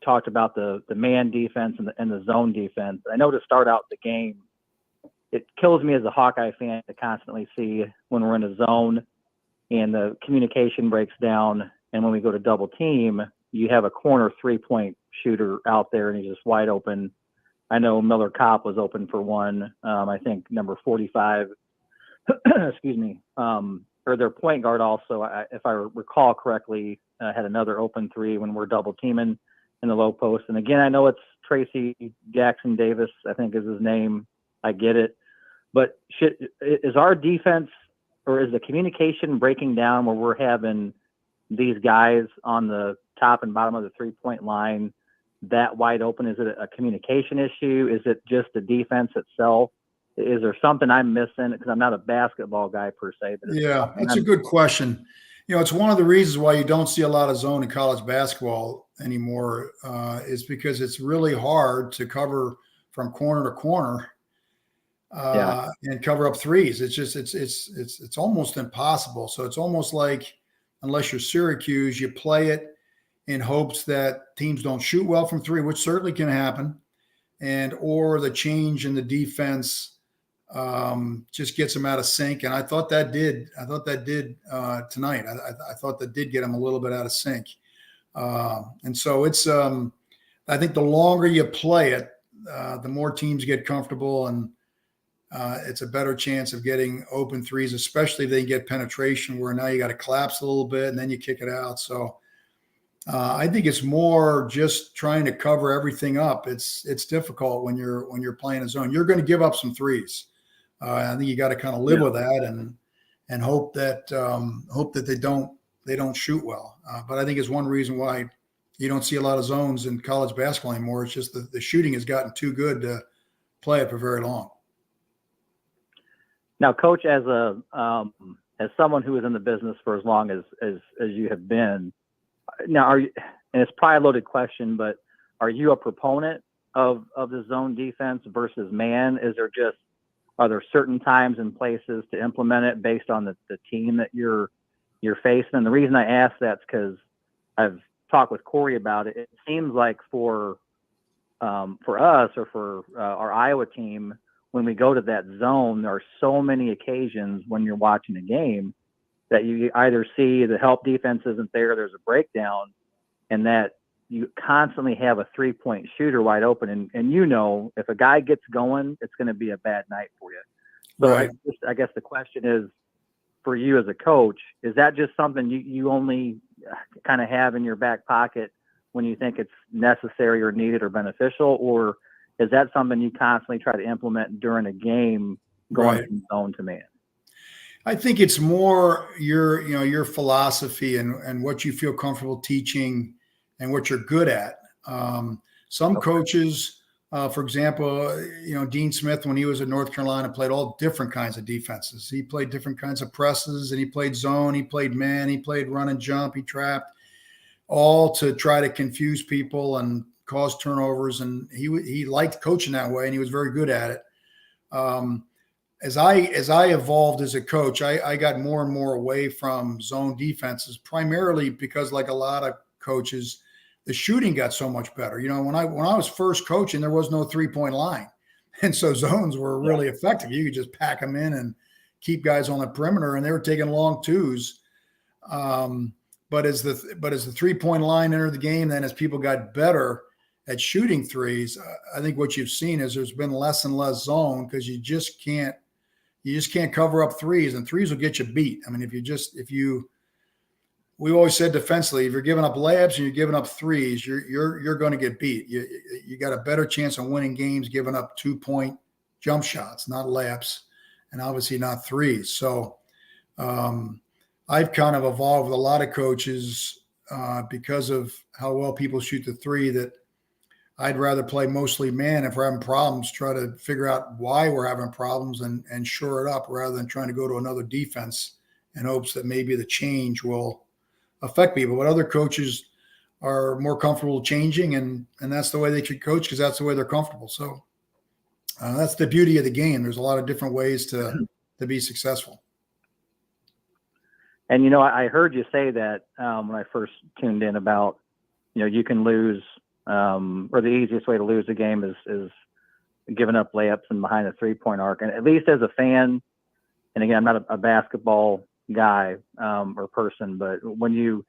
talked about the man defense and the zone defense. I know to start out the game, it kills me as a Hawkeye fan to constantly see when we're in a zone and the communication breaks down, and when we go to double team, you have a corner 3-point shooter out there, and he's just wide open. I know Miller Kopp was open for one. I think number 45, excuse me, or their point guard also, if I recall correctly, had another open 3 when we're double teaming in the low post. And again, I know it's Tracy Jackson Davis, I think is his name. I get it. But is our defense, or is the communication breaking down where we're having these guys on the top and bottom of the 3-point line that wide open? Is it a communication issue? Is it just the defense itself? Is there something I'm missing? Because I'm not a basketball guy per se. But Yeah, that's a good question. It's one of the reasons why you don't see a lot of zone in college basketball anymore, is because it's really hard to cover from corner to corner and cover up threes. It's just it's almost impossible. So it's almost like, unless you're Syracuse, you play it in hopes that teams don't shoot well from 3, which certainly can happen, or the change in the defense just gets them out of sync. And I thought that did tonight. I thought that did get them a little bit out of sync. And so it's I think the longer you play it, the more teams get comfortable, and it's a better chance of getting open threes, especially if they get penetration, where now you got to collapse a little bit and then you kick it out. So I think it's more just trying to cover everything up. It's difficult when you're playing a zone. You're going to give up some threes. I think you got to kind of live with that and hope that they don't shoot well. But I think it's one reason why you don't see a lot of zones in college basketball anymore. It's just the shooting has gotten too good to play it for very long. Now, Coach, as someone who is in the business for as long as you have been, now and it's probably a loaded question, but are you a proponent of the zone defense versus man? Are there certain times and places to implement it based on the team that you're facing? And the reason I ask that's because I've talked with Cory about it. It seems like for us, or for our Iowa team, when we go to that zone, there are so many occasions when you're watching a game that you either see the help defense isn't there, there's a breakdown, and that you constantly have a 3-point shooter wide open. And if a guy gets going, it's going to be a bad night for you. So Right. I guess the question is, for you as a coach, is that just something you only kind of have in your back pocket when you think it's necessary or needed or beneficial? Or is that something you constantly try to implement during a game, going from zone to man? I think it's more your philosophy and what you feel comfortable teaching and what you're good at. Some coaches, for example, Dean Smith, when he was at North Carolina, played all different kinds of defenses. He played different kinds of presses, and he played zone, he played man, he played run and jump, he trapped, all to try to confuse people and cause turnovers. And he liked coaching that way, and he was very good at it. As I evolved as a coach, I got more and more away from zone defenses, primarily because, like a lot of coaches, the shooting got so much better. When I was first coaching, there was no 3-point line, and so zones were really effective. You could just pack them in and keep guys on the perimeter, and they were taking long twos. But as the 3-point line entered the game, then as people got better at shooting threes, I think what you've seen is there's been less and less zone, because you just can't cover up threes, and threes will get you beat. I mean, we always said defensively, if you're giving up layups and you're giving up threes, you're going to get beat. You got a better chance of winning games giving up 2-point jump shots, not layups, and obviously not threes. So I've kind of evolved with a lot of coaches because of how well people shoot the three, that I'd rather play mostly man. If we're having problems, try to figure out why we're having problems and shore it up rather than trying to go to another defense in hopes that maybe the change will affect people. But other coaches are more comfortable changing, and that's the way they should coach because that's the way they're comfortable. So that's the beauty of the game. There's a lot of different ways to be successful. And, you know, I heard you say that when I first tuned in about, you know, you can lose or the easiest way to lose a game is giving up layups and behind the 3-point arc. And at least as a fan, and again, I'm not a basketball guy or person, but when you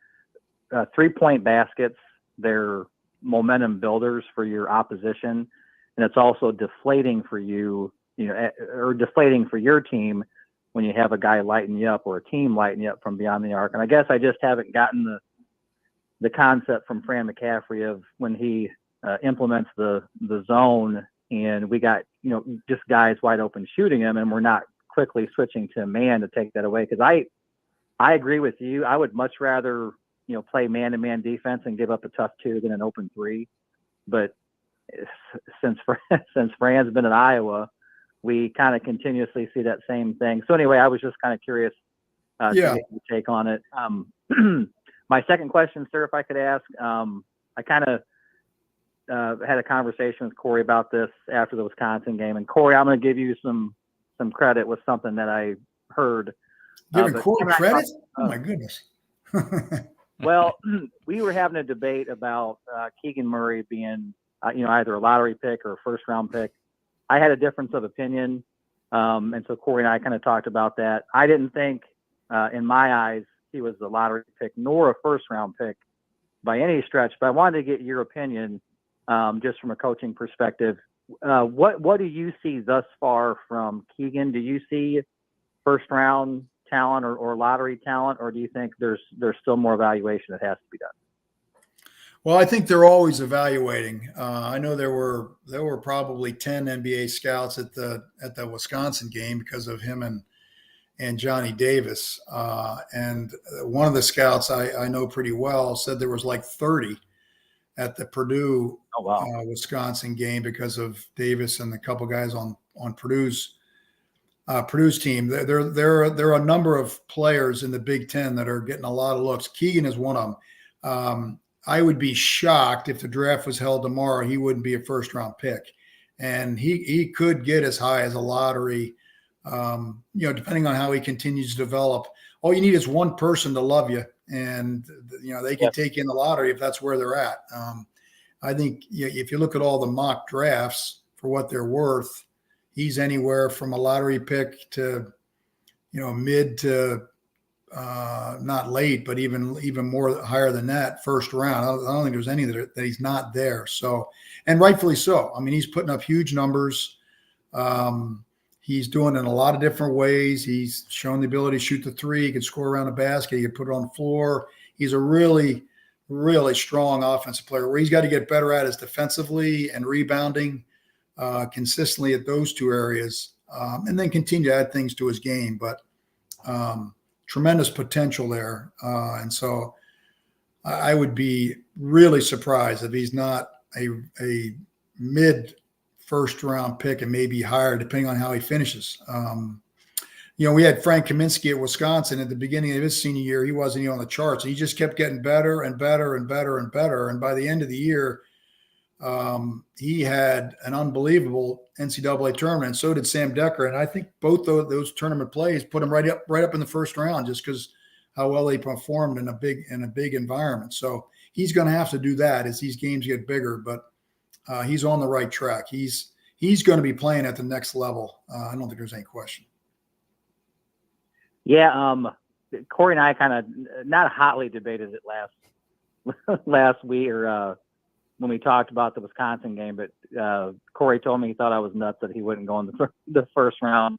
3-point baskets, they're momentum builders for your opposition. And it's also deflating for you, you know, or deflating for your team when you have a guy lighten you up or a team lighten you up from beyond the arc. And I guess I just haven't gotten the concept from Fran McCaffrey of when he implements the zone and we got, you know, just guys wide open shooting him, and we're not quickly switching to man to take that away. Because I agree with you. I would much rather, you know, play man-to-man defense and give up a tough 2 than an open 3. But since Fran's been in Iowa, we kind of continuously see that same thing. So anyway, I was just kind of curious to get your take on it. My second question, sir, if I could ask, I kind of had a conversation with Cory about this after the Wisconsin game. And Cory, I'm going to give you some credit with something that I heard. Giving Cory credit? Oh my goodness. Well, we were having a debate about Keegan Murray being, you know, either a lottery pick or a first-round pick. I had a difference of opinion, and so Cory and I kind of talked about that. I didn't think, in my eyes, he was a lottery pick nor a first-round pick by any stretch, but I wanted to get your opinion just from a coaching perspective. What do you see thus far from Keegan? Do you see first-round talent or lottery talent, or do you think there's still more evaluation that has to be done? Well, I think they're always evaluating. I know there were probably 10 NBA scouts at the Wisconsin game because of him and Johnny Davis. And one of the scouts I know pretty well said there was like 30 at the Purdue Wisconsin game because of Davis and a couple guys on Purdue's team. There are a number of players in the Big Ten that are getting a lot of looks. Keegan is one of them. I would be shocked if the draft was held tomorrow, he wouldn't be a first-round pick. And he could get as high as a lottery, you know, depending on how he continues to develop. All you need is one person to love you, and, you know, they can take you in the lottery if that's where they're at. I think if you look at all the mock drafts for what they're worth, he's anywhere from a lottery pick to, you know, mid to not late, but even more higher than that, first round. I don't think there's any that he's not there. So, and rightfully so. I mean, he's putting up huge numbers. He's doing it in a lot of different ways. He's shown the ability to shoot the 3. He can score around the basket. He can put it on the floor. He's a really, really strong offensive player. Where he's got to get better at is defensively and rebounding consistently at those 2 areas, and then continue to add things to his game. But tremendous potential there. And so I would be really surprised if he's not a mid first round pick and maybe higher, depending on how he finishes. You know, we had Frank Kaminsky at Wisconsin at the beginning of his senior year. He wasn't even on the charts. He just kept getting better and better and better and better. And by the end of the year, he had an unbelievable NCAA tournament, and so did Sam Decker. And I think both those tournament plays put him right up in the first round, just because how well they performed in a big environment. So he's going to have to do that as these games get bigger. But he's on the right track. He's going to be playing at the next level. I don't think there's any question. Yeah, Cory and I kind of not hotly debated it last week or when we talked about the Wisconsin game, but Cory told me he thought I was nuts that he wouldn't go in the first round.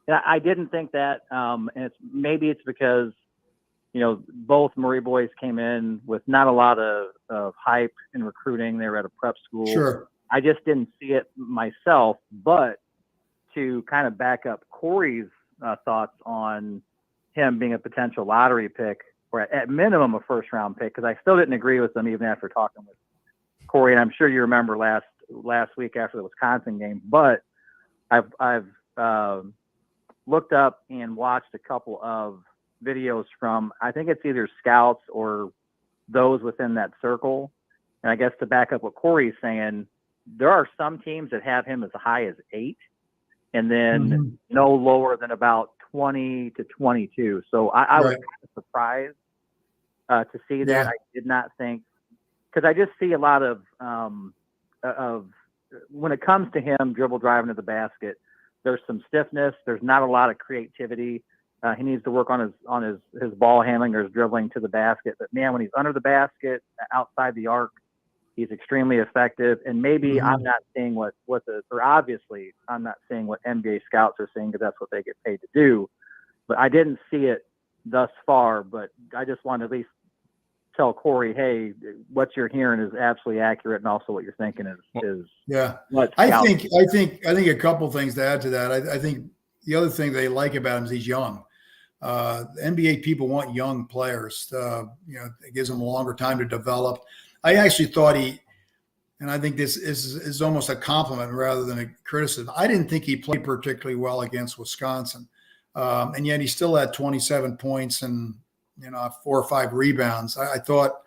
And I didn't think that, and maybe it's because, you know, both Murray boys came in with not a lot of hype in recruiting. They were at a prep school. Sure. I just didn't see it myself. But to kind of back up Cory's thoughts on him being a potential lottery pick, or at minimum a first round pick, because I still didn't agree with them even after talking with Cory, and I'm sure you remember last week after the Wisconsin game, but I've looked up and watched a couple of videos from, I think it's either scouts or those within that circle. And I guess to back up what Cory's saying, there are some teams that have him as high as 8 and then no lower than about 20 to 22. So I was kind of surprised to see that. I did not think, because I just see a lot of when it comes to him dribble driving to the basket, there's some stiffness. There's not a lot of creativity. He needs to work on his ball handling or his dribbling to the basket. But man, when he's under the basket, outside the arc, he's extremely effective. And maybe I'm not seeing obviously I'm not seeing what NBA scouts are seeing, because that's what they get paid to do. But I didn't see it thus far. But I just want to at least tell Cory, hey, what you're hearing is absolutely accurate, and also what you're thinking is what I think a couple things to add to that. I think the other thing they like about him is he's young. NBA people want young players. It gives them a longer time to develop. I actually thought and I think this is almost a compliment rather than a criticism. I didn't think he played particularly well against Wisconsin, and yet he still had 27 points and 4 or 5 rebounds. I thought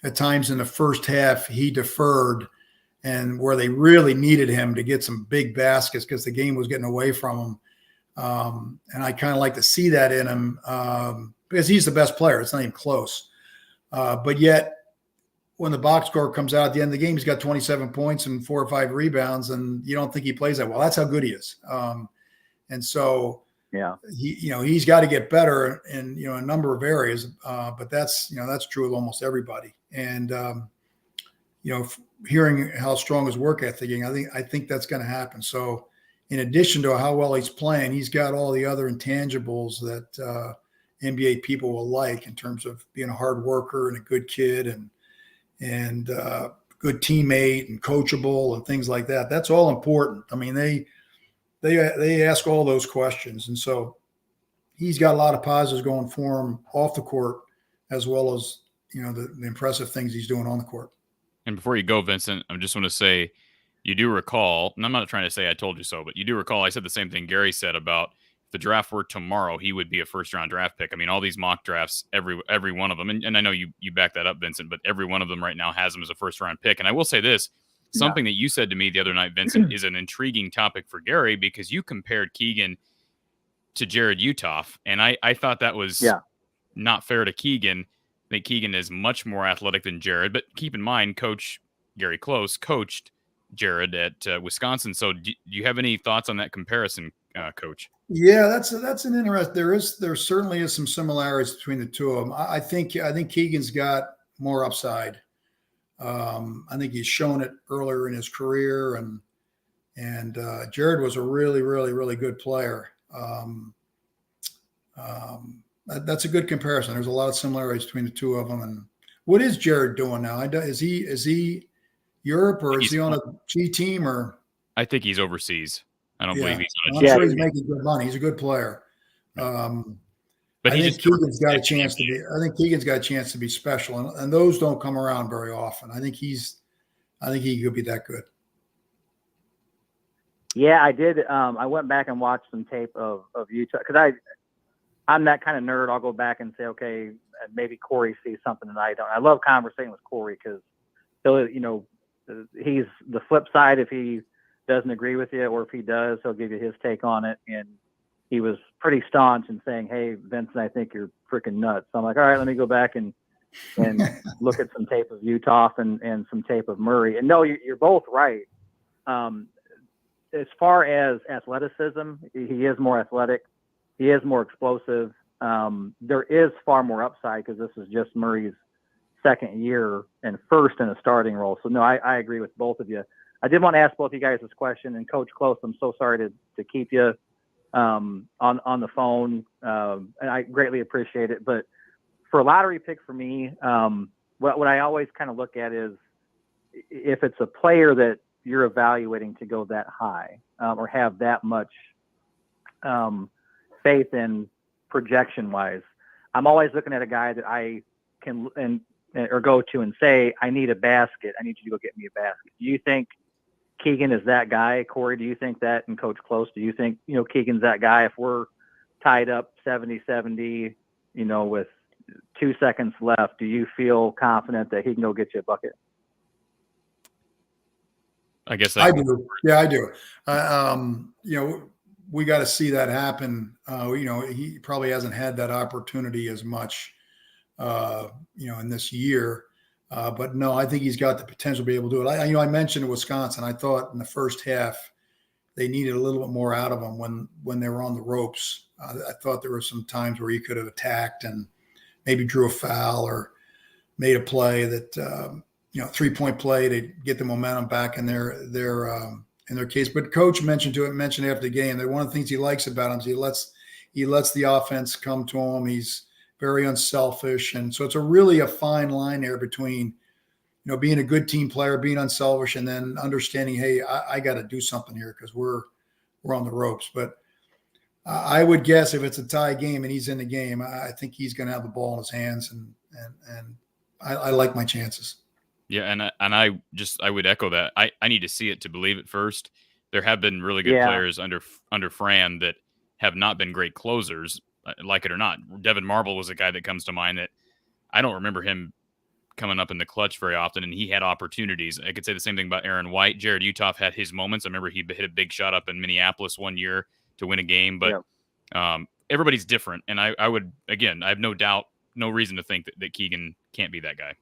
at times in the first half he deferred, and where they really needed him to get some big baskets because the game was getting away from him. And I kind of like to see that in him because he's the best player. It's not even close. But yet when the box score comes out at the end of the game, he's got 27 points and 4 or 5 rebounds, and you don't think he plays that well. That's how good he is. And so he's got to get better in a number of areas. But that's true of almost everybody. And hearing how strong his work ethic is, I think that's going to happen. So in addition to how well he's playing, he's got all the other intangibles that NBA people will like in terms of being a hard worker and a good kid and good teammate and coachable and things like that. That's all important. I mean, they ask all those questions. And so he's got a lot of positives going for him off the court, as well as, the impressive things he's doing on the court. And before you go, Vincent, I just want to say, you do recall, and I'm not trying to say I told you so, but you do recall I said the same thing Gary said about if the draft were tomorrow, he would be a first-round draft pick. I mean, all these mock drafts, every one of them, and I know you back that up, Vincent, but every one of them right now has him as a first-round pick. And I will say this, something that you said to me the other night, Vincent, is an intriguing topic for Gary, because you compared Keegan to Jared Utoff, and I thought that was not fair to Keegan. I think Keegan is much more athletic than Jared, but keep in mind, Coach Gary Close coached Jared at Wisconsin. So do you have any thoughts on that comparison, Coach? Yeah, that's an interesting. There certainly is some similarities between the two of them. I think Keegan's got more upside. I think he's shown it earlier in his career, and Jared was a really, really, really good player. That's a good comparison. There's a lot of similarities between the two of them. And what is Jared doing now? Is he Europe, or is he on a G team? Or I think he's overseas. I don't believe he's on a G team. I'm sure team. he's making good money. He's a good player. But I think Keegan's got a chance to be. I think Keegan's got a chance to be special, and those don't come around very often. I think he could be that good. Yeah, I did. I went back and watched some tape of Utah, because I'm that kind of nerd. I'll go back and say, okay, maybe Cory sees something that I don't. I love conversating with Cory because he'll, he's the flip side. If he doesn't agree with you, or if he does, he'll give you his take on it. And he was pretty staunch in saying, hey, Vincent, I think you're freaking nuts. So I'm like, all right, let me go back and look at some tape of Utah and some tape of Murray. And no, you're both right. As far as athleticism, he is more athletic. He is more explosive. There is far more upside, because this is just Murray's second year and first in a starting role. So no, I agree with both of you. I did want to ask both of you guys this question, and Coach Close, I'm so sorry to keep you on the phone, and I greatly appreciate it. But for a lottery pick for me, what I always kind of look at is if it's a player that you're evaluating to go that high, or have that much faith in projection wise, I'm always looking at a guy that I can, and or go to and say, I need a basket. I need you to go get me a basket. Do you think Keegan is that guy? Cory, do you think that? And Coach Close, do you think, Keegan's that guy if we're tied up 70-70, with 2 seconds left? Do you feel confident that he can go get you a bucket? I guess I do. Yeah, I do. We got to see that happen. He probably hasn't had that opportunity as much, in this year. But no, I think he's got the potential to be able to do it. I mentioned Wisconsin. I thought in the first half they needed a little bit more out of him when they were on the ropes. I thought there were some times where he could have attacked and maybe drew a foul or made a play that 3-point play to get the momentum back in their case. But Coach mentioned after the game that one of the things he likes about him is he lets the offense come to him. He's very unselfish, and so it's really a fine line there between being a good team player, being unselfish, and then understanding, hey, I got to do something here because we're on the ropes. But I would guess if it's a tie game and he's in the game, I think he's going to have the ball in his hands, and I like my chances. Yeah, and I would echo that. I need to see it to believe it first. There have been really good players under Fran that have not been great closers, like it or not. Devin Marble was a guy that comes to mind that I don't remember him coming up in the clutch very often, and he had opportunities. I could say the same thing about Aaron White. Jared Uthoff had his moments. I remember he hit a big shot up in Minneapolis one year to win a game, but everybody's different. And I would, again, I have no doubt, no reason to think that Keegan can't be that guy.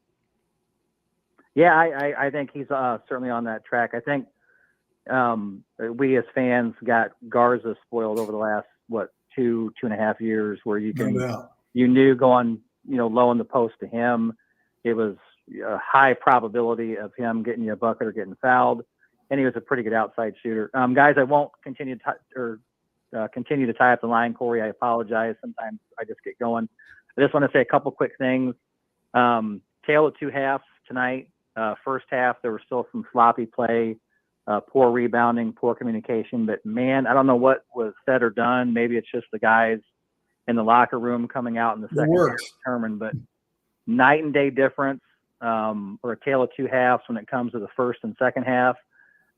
Yeah, I think he's certainly on that track. I think we as fans got Garza spoiled over the last, 2.5 years, where you knew going, low in the post to him, it was a high probability of him getting you a bucket or getting fouled, and he was a pretty good outside shooter. Guys, I won't continue to tie up the line, Cory. I apologize. Sometimes I just get going. I just want to say a couple quick things. Tale of two halves tonight. First half, there was still some sloppy play, poor rebounding, poor communication. But, man, I don't know what was said or done. Maybe it's just the guys in the locker room coming out in the second half determined. But night and day difference, or a tale of two halves when it comes to the first and second half.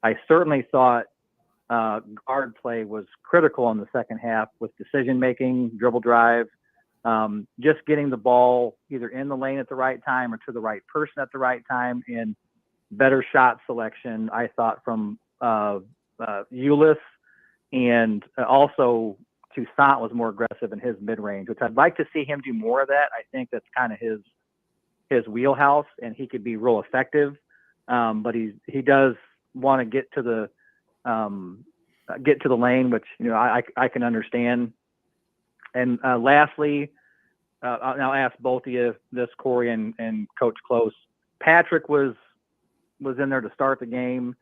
I certainly thought guard play was critical in the second half with decision-making, dribble drive, just getting the ball either in the lane at the right time or to the right person at the right time, and better shot selection, I thought, from Ulis, and also Toussaint was more aggressive in his mid-range, which I'd like to see him do more of that. I think that's kind of his wheelhouse, and he could be real effective. But he does want to get to the lane, which I can understand. And lastly, I'll ask both of you this, Cory and Coach Close. Patrick was in there to start the game,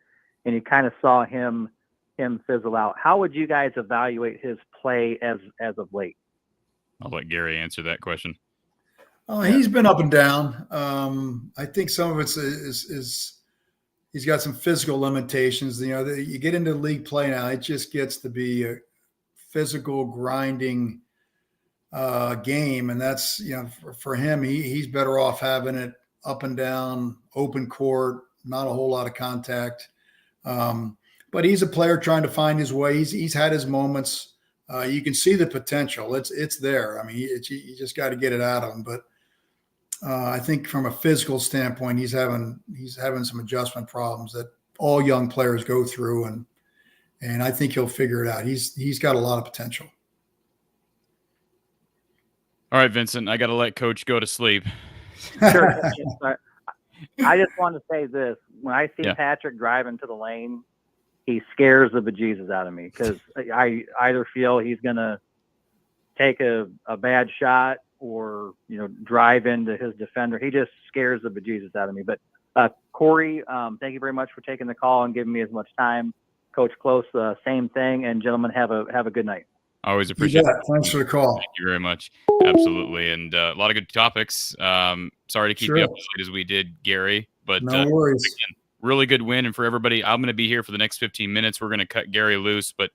and you kind of saw him fizzle out. How would you guys evaluate his play as of late? I'll let Gary answer that question. He's been up and down. I think some of it's is he's got some physical limitations. You get into league play now, it just gets to be a physical grinding game, and that's for him, he's better off having it up and down, open court, not a whole lot of contact. But he's a player trying to find his way. He's had his moments. You can see the potential. It's there. I mean, you just got to get it out of him. But I think from a physical standpoint, he's having some adjustment problems that all young players go through, and I think he'll figure it out. He's got a lot of potential. All right, Vincent, I got to let Coach go to sleep. Sure. I just want to say this. When I see Patrick driving to the lane, he scares the bejesus out of me, because I either feel he's going to take a bad shot or, drive into his defender. He just scares the bejesus out of me. But Cory, thank you very much for taking the call and giving me as much time. Coach Close, same thing. And gentlemen, have a good night. I always appreciate it. Thanks for the call. Thank you very much. Absolutely. And a lot of good topics. Sorry to keep you up as late as we did, Gary. But no worries. Again, really good win. And for everybody, I'm going to be here for the next 15 minutes. We're going to cut Gary loose. But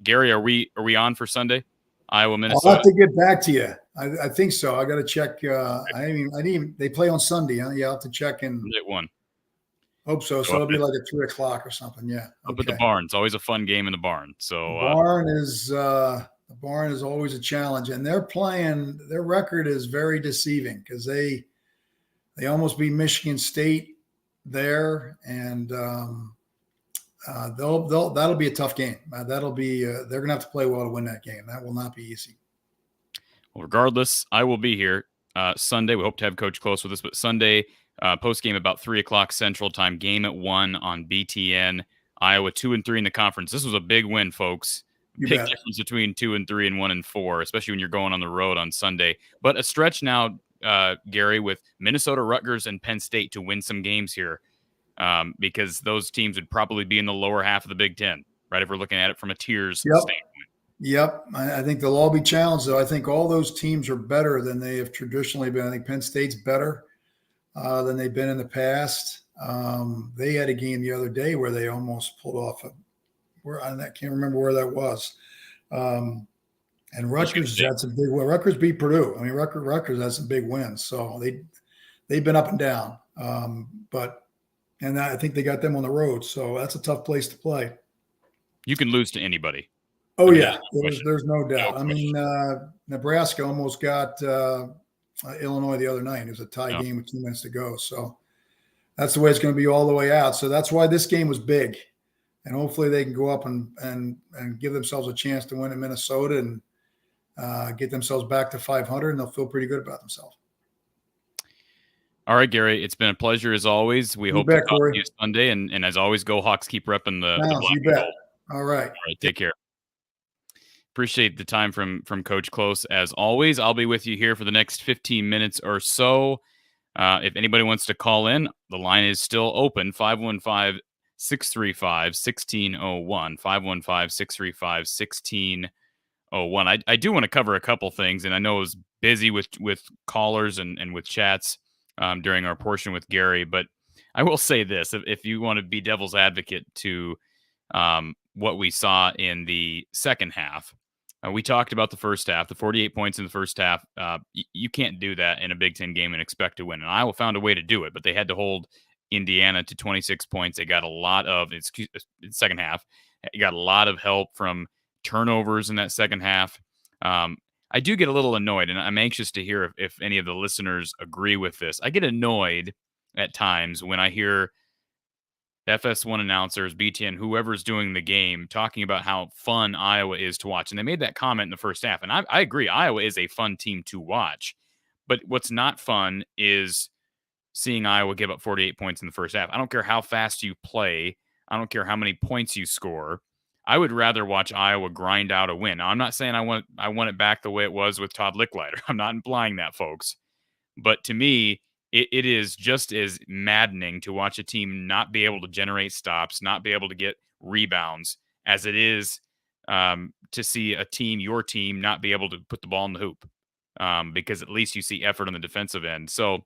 Gary, are we on for Sunday? Iowa, I'll Minnesota. have to get back to you. I think so. I got to check. I didn't even. They play on Sunday. Huh? Yeah, I'll have to check and It won. hope so. So it'll be like at 3:00 or something. Yeah. Up at the barn. It's always a fun game in the barn. So the barn is always a challenge, and they're playing. Their record is very deceiving because they almost beat Michigan State there, and that'll be a tough game. That'll be they're gonna have to play well to win that game. That will not be easy. Well, regardless, I will be here Sunday. We hope to have Coach Close with us, but Sunday post game about 3:00 Central Time. Game at 1 on BTN. Iowa 2-3 in the conference. This was a big win, folks. Big difference between 2-3 and 1-4, especially when you're going on the road on Sunday. But a stretch now, Gary, with Minnesota, Rutgers, and Penn State to win some games here, because those teams would probably be in the lower half of the Big Ten, right? If we're looking at it from a tiers standpoint. Yep. I think they'll all be challenged, though. I think all those teams are better than they have traditionally been. I think Penn State's better than they've been in the past. They had a game the other day where they almost pulled off I can't remember where that was. And Rutgers had some big wins. Rutgers beat Purdue. I mean, Rutgers had some big wins. So they've been up and down. And I think they got them on the road. So that's a tough place to play. You can lose to anybody. Oh, yeah. There's no doubt. I mean, Nebraska almost got Illinois the other night. It was a tie game with 2 minutes to go. So that's the way it's going to be all the way out. So that's why this game was big. And hopefully they can go up and give themselves a chance to win in Minnesota and get themselves back to 500, and they'll feel pretty good about themselves. All right, Gary, it's been a pleasure as always. We hope to talk to you Sunday. And as always, go Hawks. Keep repping the black you bet. All right. Take care. Appreciate the time from Coach Close. As always, I'll be with you here for the next 15 minutes or so. If anybody wants to call in, the line is still open, 515-635-1601, 515-635-1601. I do want to cover a couple things, and I know I was busy with callers and with chats during our portion with Gary, but I will say this. If you want to be devil's advocate to what we saw in the second half, we talked about the first half, the 48 points in the first half. You can't do that in a Big Ten game and expect to win. And Iowa found a way to do it, but they had to hold Indiana to 26 points. They got a lot of, in the second half, you got a lot of help from turnovers in that second half. I do get a little annoyed, and I'm anxious to hear if any of the listeners agree with this. I get annoyed at times when I hear FS1 announcers, BTN, whoever's doing the game, talking about how fun Iowa is to watch. And they made that comment in the first half. And I agree, Iowa is a fun team to watch. But what's not fun is seeing Iowa give up 48 points in the first half. I don't care how fast you play. I don't care how many points you score. I would rather watch Iowa grind out a win. Now, I'm not saying I want it back the way it was with Todd Licklider. I'm not implying that, folks. But to me, it is just as maddening to watch a team not be able to generate stops, not be able to get rebounds, as it is to see a team, your team, not be able to put the ball in the hoop, because at least you see effort on the defensive end. So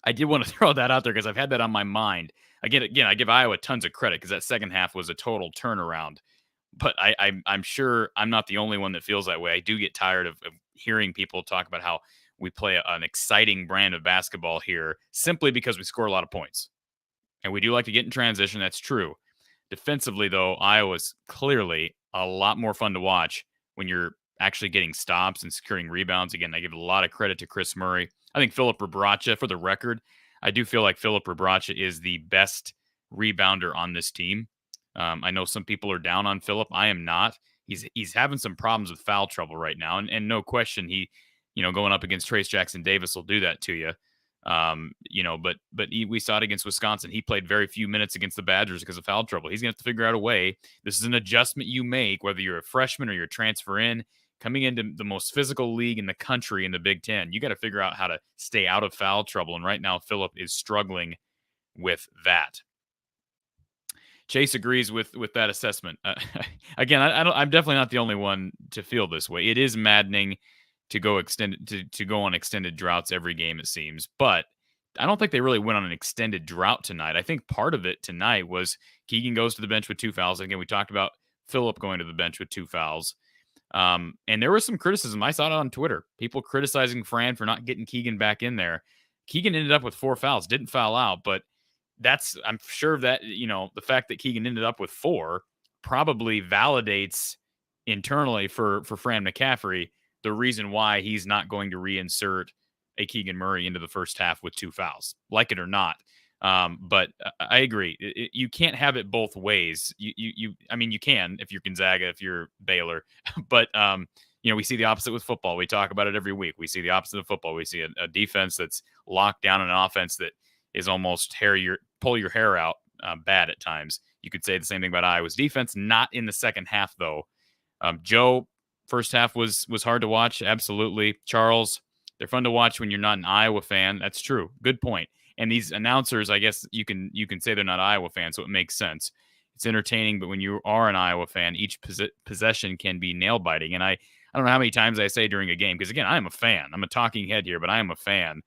I did want to throw that out there because I've had that on my mind. Again, I give Iowa tons of credit because that second half was a total turnaround. But I'm sure I'm not the only one that feels that way. I do get tired of hearing people talk about how we play an exciting brand of basketball here simply because we score a lot of points. And we do like to get in transition. That's true. Defensively, though, Iowa's clearly a lot more fun to watch when you're actually getting stops and securing rebounds. Again, I give a lot of credit to Chris Murray. I think Philip Rebraca, for the record, I do feel like Philip Rebraca is the best rebounder on this team. I know some people are down on Philip. I am not. He's having some problems with foul trouble right now. And no question, he going up against Trace Jackson Davis will do that to you. But we saw it against Wisconsin. He played very few minutes against the Badgers because of foul trouble. He's going to have to figure out a way. This is an adjustment you make, whether you're a freshman or you're a transfer in, coming into the most physical league in the country in the Big Ten. You got to figure out how to stay out of foul trouble. And right now, Philip is struggling with that. Chase agrees with that assessment. Again, I'm definitely not the only one to feel this way. It is maddening to go on extended droughts every game, it seems. But I don't think they really went on an extended drought tonight. I think part of it tonight was Keegan goes to the bench with 2 fouls. Again, we talked about Philip going to the bench with 2 fouls. And there was some criticism. I saw it on Twitter. People criticizing Fran for not getting Keegan back in there. Keegan ended up with 4 fouls, didn't foul out, but I'm sure that, the fact that Keegan ended up with 4 probably validates internally for Fran McCaffrey the reason why he's not going to reinsert a Keegan Murray into the first half with 2 fouls, like it or not. But I agree. You can't have it both ways. You can if you're Gonzaga, if you're Baylor, but we see the opposite with football. We talk about it every week. We see the opposite of football. We see a defense that's locked down, an offense that is almost pull your hair out bad at times. You could say the same thing about Iowa's defense, not in the second half though. Joe, first half was hard to watch. Absolutely. Charles, they're fun to watch when you're not an Iowa fan. That's true. Good point. And these announcers, I guess you can say they're not Iowa fans, so it makes sense. It's entertaining, but when you are an Iowa fan, each possession can be nail-biting. And I don't know how many times I say during a game, because, again, I am a fan. I'm a talking head here, but I am a fan.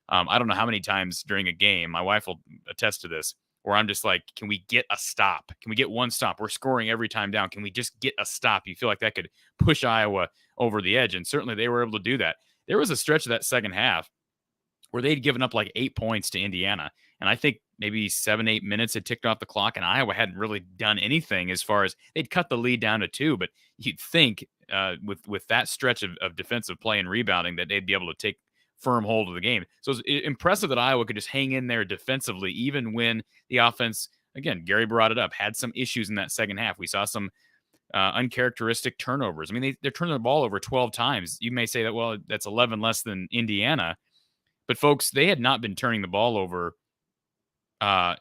I don't know how many times during a game, my wife will attest to this, where I'm just like, can we get a stop? Can we get one stop? We're scoring every time down. Can we just get a stop? You feel like that could push Iowa over the edge, and certainly they were able to do that. There was a stretch of that second half where they'd given up like 8 points to Indiana. And I think maybe 7-8 minutes had ticked off the clock, and Iowa hadn't really done anything as far as they'd cut the lead down to 2. But you'd think with that stretch of defensive play and rebounding that they'd be able to take firm hold of the game. So it's impressive that Iowa could just hang in there defensively, even when the offense, again, Gary brought it up, had some issues in that second half. We saw some uncharacteristic turnovers. I mean, they're turning the ball over 12 times. You may say that, well, that's 11 less than Indiana. But, folks, they had not been turning the ball over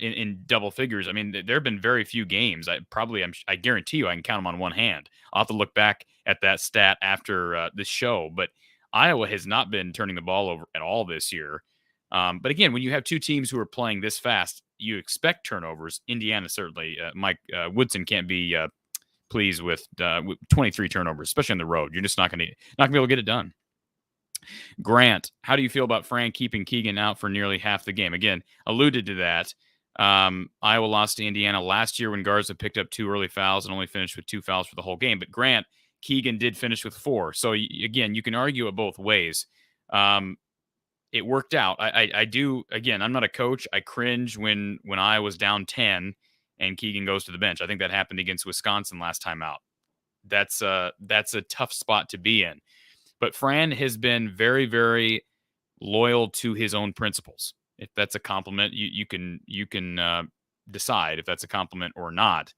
in double figures. I mean, there have been very few games. I guarantee you I can count them on one hand. I'll have to look back at that stat after this show. But Iowa has not been turning the ball over at all this year. But, again, when you have two teams who are playing this fast, you expect turnovers. Indiana certainly. Mike Woodson can't be pleased with 23 turnovers, especially on the road. You're just not going to be able to get it done. Grant, how do you feel about Fran keeping Keegan out for nearly half the game? Again, alluded to that. Iowa lost to Indiana last year when Garza picked up 2 early fouls and only finished with 2 fouls for the whole game. But Grant, Keegan did finish with 4. So, again, you can argue it both ways. It worked out. I do, again, I'm not a coach. I cringe when Iowa's down 10 and Keegan goes to the bench. I think that happened against Wisconsin last time out. That's a tough spot to be in. But Fran has been very, very loyal to his own principles. If that's a compliment, you can decide if that's a compliment or not.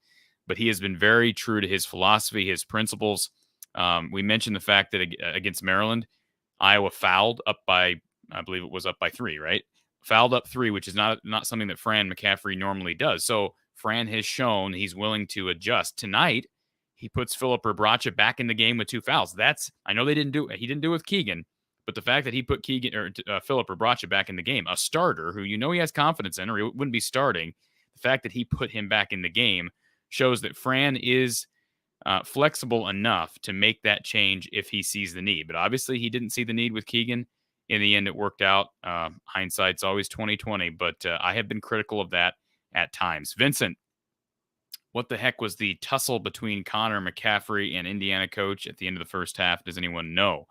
But he has been very true to his philosophy, his principles. We mentioned the fact that against Maryland, Iowa fouled up by, I believe it was up by 3, right? Fouled up 3, which is not something that Fran McCaffrey normally does. So Fran has shown he's willing to adjust. Tonight, he puts Filip Rebraca back in the game with 2 fouls. I know he didn't do it with Keegan, but the fact that he put Filip Rebraca back in the game, a starter who he has confidence in, or he wouldn't be starting, the fact that he put him back in the game shows that Fran is flexible enough to make that change if he sees the need. But obviously, he didn't see the need with Keegan. In the end, it worked out. Hindsight's always 20/20, but I have been critical of that at times. Vincent, what the heck was the tussle between Connor McCaffrey and Indiana coach at the end of the first half? Does anyone know?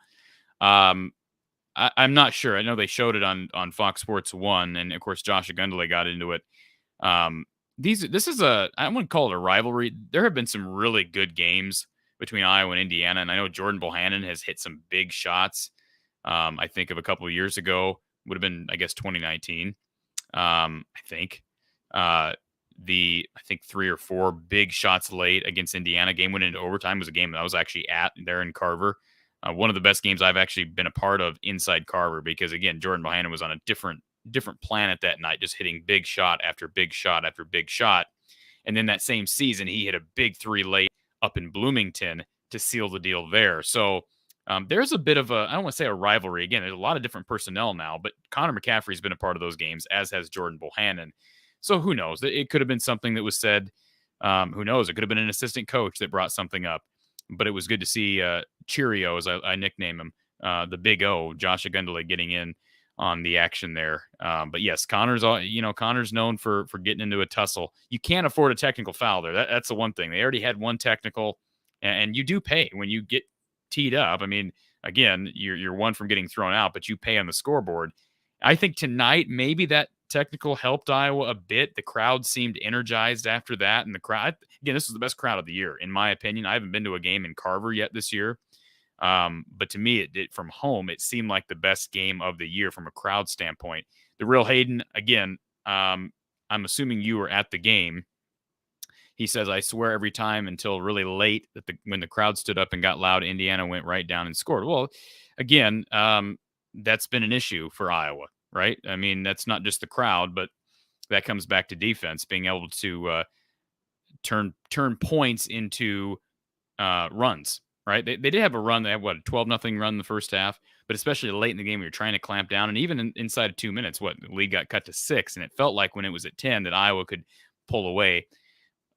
I'm not sure. I know they showed it on Fox Sports 1, and of course Josh Agundale got into it. This is I wouldn't call it a rivalry. There have been some really good games between Iowa and Indiana, and I know Jordan Bohannon has hit some big shots. I think of a couple of years ago, would have been, I guess, 2019. I think. I think 3 or 4 big shots late against Indiana. Game went into overtime. It was a game that I was actually at there in Carver. One of the best games I've actually been a part of inside Carver, because, again, Jordan Bohannon was on a different planet that night, just hitting big shot after big shot after big shot. And then that same season, he hit a big 3 late up in Bloomington to seal the deal there. So there's a bit of I don't want to say a rivalry. Again, there's a lot of different personnel now, but Connor McCaffrey's been a part of those games, as has Jordan Bohannon. So who knows? It could have been something that was said. Who knows? It could have been an assistant coach that brought something up. But it was good to see Cheerio, as I nickname him, the Big O, Josh Agundale, getting in on the action there. But yes, Connor's known for getting into a tussle. You can't afford a technical foul there. That's the one thing. They already had one technical, and you do pay when you get teed up. I mean, again, you're one from getting thrown out, but you pay on the scoreboard. I think tonight maybe that technical helped Iowa a bit. The crowd seemed energized after that, and the crowd, again, this was the best crowd of the year in my opinion. I haven't been to a game in Carver yet this year, but to me, it from home, it seemed like the best game of the year from a crowd standpoint. The real Hayden, again, I'm assuming you were at the game. He says, I swear every time until really late that when the crowd stood up and got loud, Indiana went right down and scored. Well, again, that's been an issue for Iowa, right? I mean, that's not just the crowd, but that comes back to defense, being able to turn points into runs, right? They did have a run. They had, a 12-0 run in the first half, but especially late in the game, we were trying to clamp down. And even inside of 2 minutes, the lead got cut to 6, and it felt like when it was at 10 that Iowa could pull away.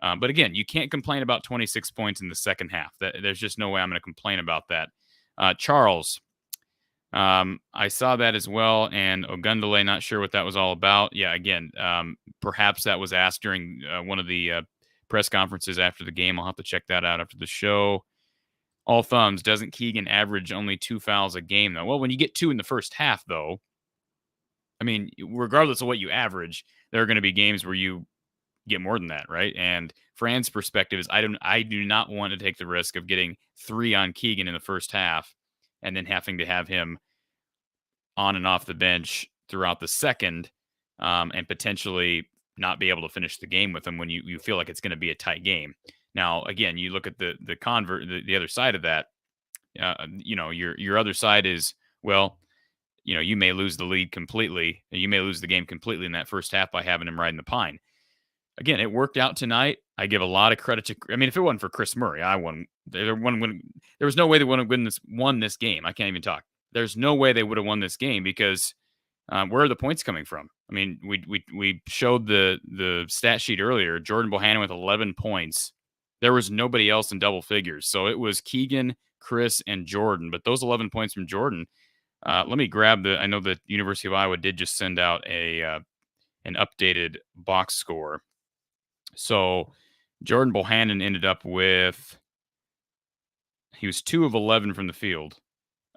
But again, you can't complain about 26 points in the second half. There's just no way I'm going to complain about that. Charles, I saw that as well, and Ogundele, not sure what that was all about. Yeah, again, perhaps that was asked during one of the press conferences after the game. I'll have to check that out after the show. All thumbs, doesn't Keegan average only 2 fouls a game, though? Well, when you get 2 in the first half, though, I mean, regardless of what you average, there are going to be games where you get more than that, right? And Fran's perspective is I do not want to take the risk of getting 3 on Keegan in the first half and then having to have him on and off the bench throughout the second, and potentially not be able to finish the game with him when you feel like it's going to be a tight game. Now, again, you look at the other side of that. Your other side is, well, you may lose the lead completely. You may lose the game completely in that first half by having him riding the pine. Again, it worked out tonight. I give a lot of credit to. I mean, if it wasn't for Chris Murray, there was no way they would have won this game. I can't even talk. There's no way they would have won this game because where are the points coming from? I mean, we showed the stat sheet earlier. Jordan Bohannon with 11 points. There was nobody else in double figures, so it was Keegan, Chris, and Jordan. But those 11 points from Jordan. Let me grab I know the University of Iowa did just send out an updated box score. So Jordan Bohannon ended up with, he was 2 of 11 from the field,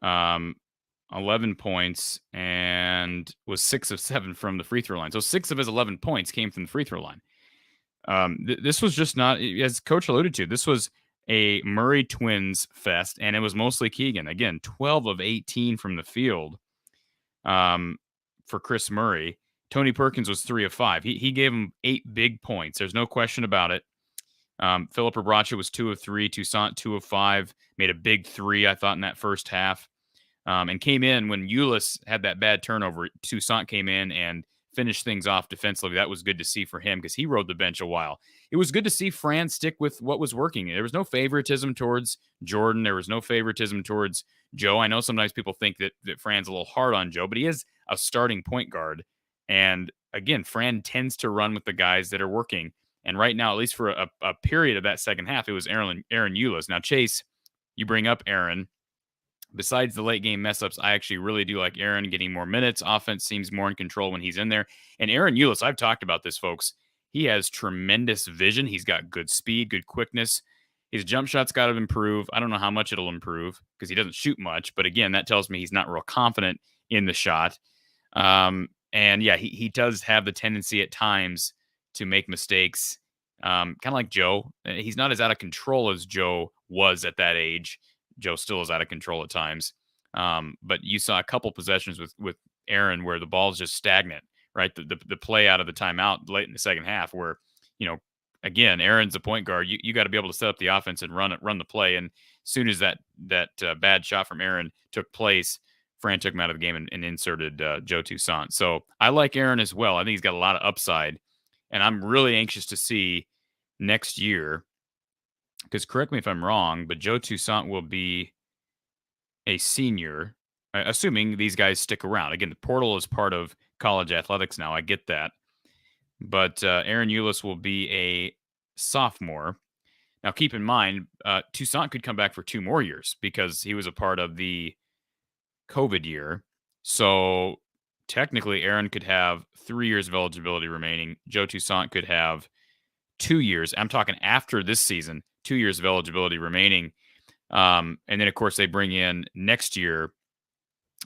11 points, and was 6 of 7 from the free throw line. So 6 of his 11 points came from the free throw line. This was just not, as Coach alluded to, this was a Murray Twins fest, and it was mostly Keegan. Again, 12 of 18 from the field for Chris Murray. Tony Perkins was 3 of 5. He gave him 8 big points. There's no question about it. Philip Rebracha was 2 of 3. Toussaint 2 of 5. Made a big 3, I thought, in that first half. And came in when Ulis had that bad turnover. Toussaint came in and finished things off defensively. That was good to see for him because he rode the bench a while. It was good to see Fran stick with what was working. There was no favoritism towards Jordan. There was no favoritism towards Joe. I know sometimes people think that Fran's a little hard on Joe, but he is a starting point guard. And again, Fran tends to run with the guys that are working. And right now, at least for a period of that second half, it was Aaron Ulis. Now, Chase, you bring up Aaron. Besides the late game mess ups, I actually really do like Aaron getting more minutes. Offense seems more in control when he's in there. And Aaron Ulis, I've talked about this, folks. He has tremendous vision. He's got good speed, good quickness. His jump shot's got to improve. I don't know how much it'll improve because he doesn't shoot much. But again, that tells me he's not real confident in the shot. And yeah, he does have the tendency at times to make mistakes, kind of like Joe. He's not as out of control as Joe was at that age. Joe still is out of control at times. But you saw a couple possessions with Aaron where the ball's just stagnant, right? The play out of the timeout late in the second half where, again, Aaron's a point guard. You got to be able to set up the offense and run the play. And as soon as that bad shot from Aaron took place, Fran took him out of the game and inserted Joe Toussaint. So I like Aaron as well. I think he's got a lot of upside. And I'm really anxious to see next year, because correct me if I'm wrong, but Joe Toussaint will be a senior, assuming these guys stick around. Again, the portal is part of college athletics now. I get that. But Aaron Ulis will be a sophomore. Now, keep in mind, Toussaint could come back for 2 more years because he was a part of the COVID year. So technically, Aaron could have 3 years of eligibility remaining. Joe Toussaint could have 2 years. I'm talking after this season, 2 years of eligibility remaining. And then, of course, they bring in next year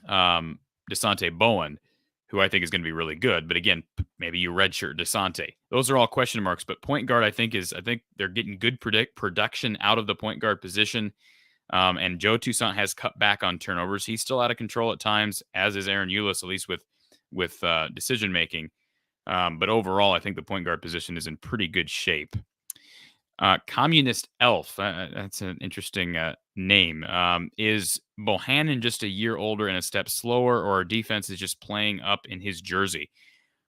DeSante Bowen, who I think is going to be really good. But again, maybe you redshirt DeSante. Those are all question marks. But point guard, I think they're getting good production out of the point guard position. And Joe Toussaint has cut back on turnovers. He's still out of control at times, as is Aaron Eulis, at least with decision making. But overall, I think the point guard position is in pretty good shape. Communist Elf, that's an interesting name. Is Bohannon just a year older and a step slower, or our defense is just playing up in his jersey?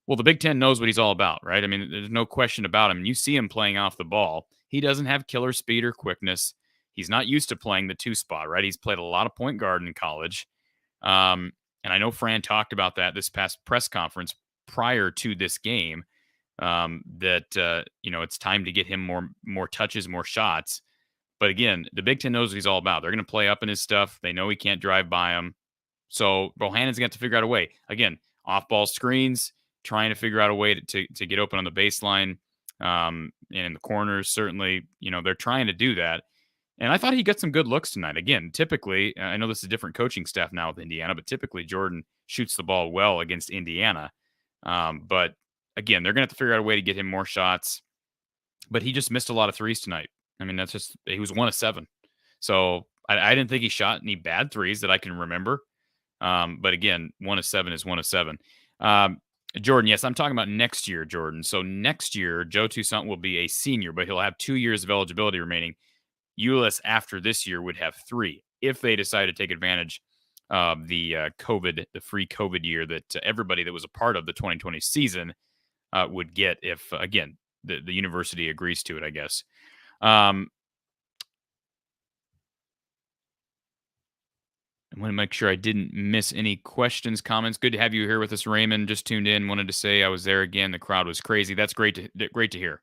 Well, the Big Ten knows what he's all about, right? I mean, there's no question about him. You see him playing off the ball. He doesn't have killer speed or quickness. He's not used to playing the two spot, right? He's played a lot of point guard in college. And I know Fran talked about that this past press conference prior to this game, that it's time to get him more touches, more shots. But again, the Big Ten knows what he's all about. They're going to play up in his stuff. They know he can't drive by him. So Bohannon's going to have to figure out a way. Again, off-ball screens, trying to figure out a way to get open on the baseline, and in the corners. Certainly, they're trying to do that. And I thought he got some good looks tonight. Again, typically, I know this is a different coaching staff now with Indiana, but typically Jordan shoots the ball well against Indiana. But again, they're going to have to figure out a way to get him more shots. But he just missed a lot of threes tonight. I mean, he was 1 of 7. So I didn't think he shot any bad threes that I can remember. But again, 1 of 7 is 1 of 7. Jordan, yes, I'm talking about next year, Jordan. So next year, Joe Toussaint will be a senior, but he'll have 2 years of eligibility remaining. Eulis after this year would have 3 if they decide to take advantage of the free COVID year that everybody that was a part of the 2020 season would get if, again, the university agrees to it, I guess. I want to make sure I didn't miss any questions, comments. Good to have you here with us, Raymond. Just tuned in. Wanted to say I was there again. The crowd was crazy. That's great to hear.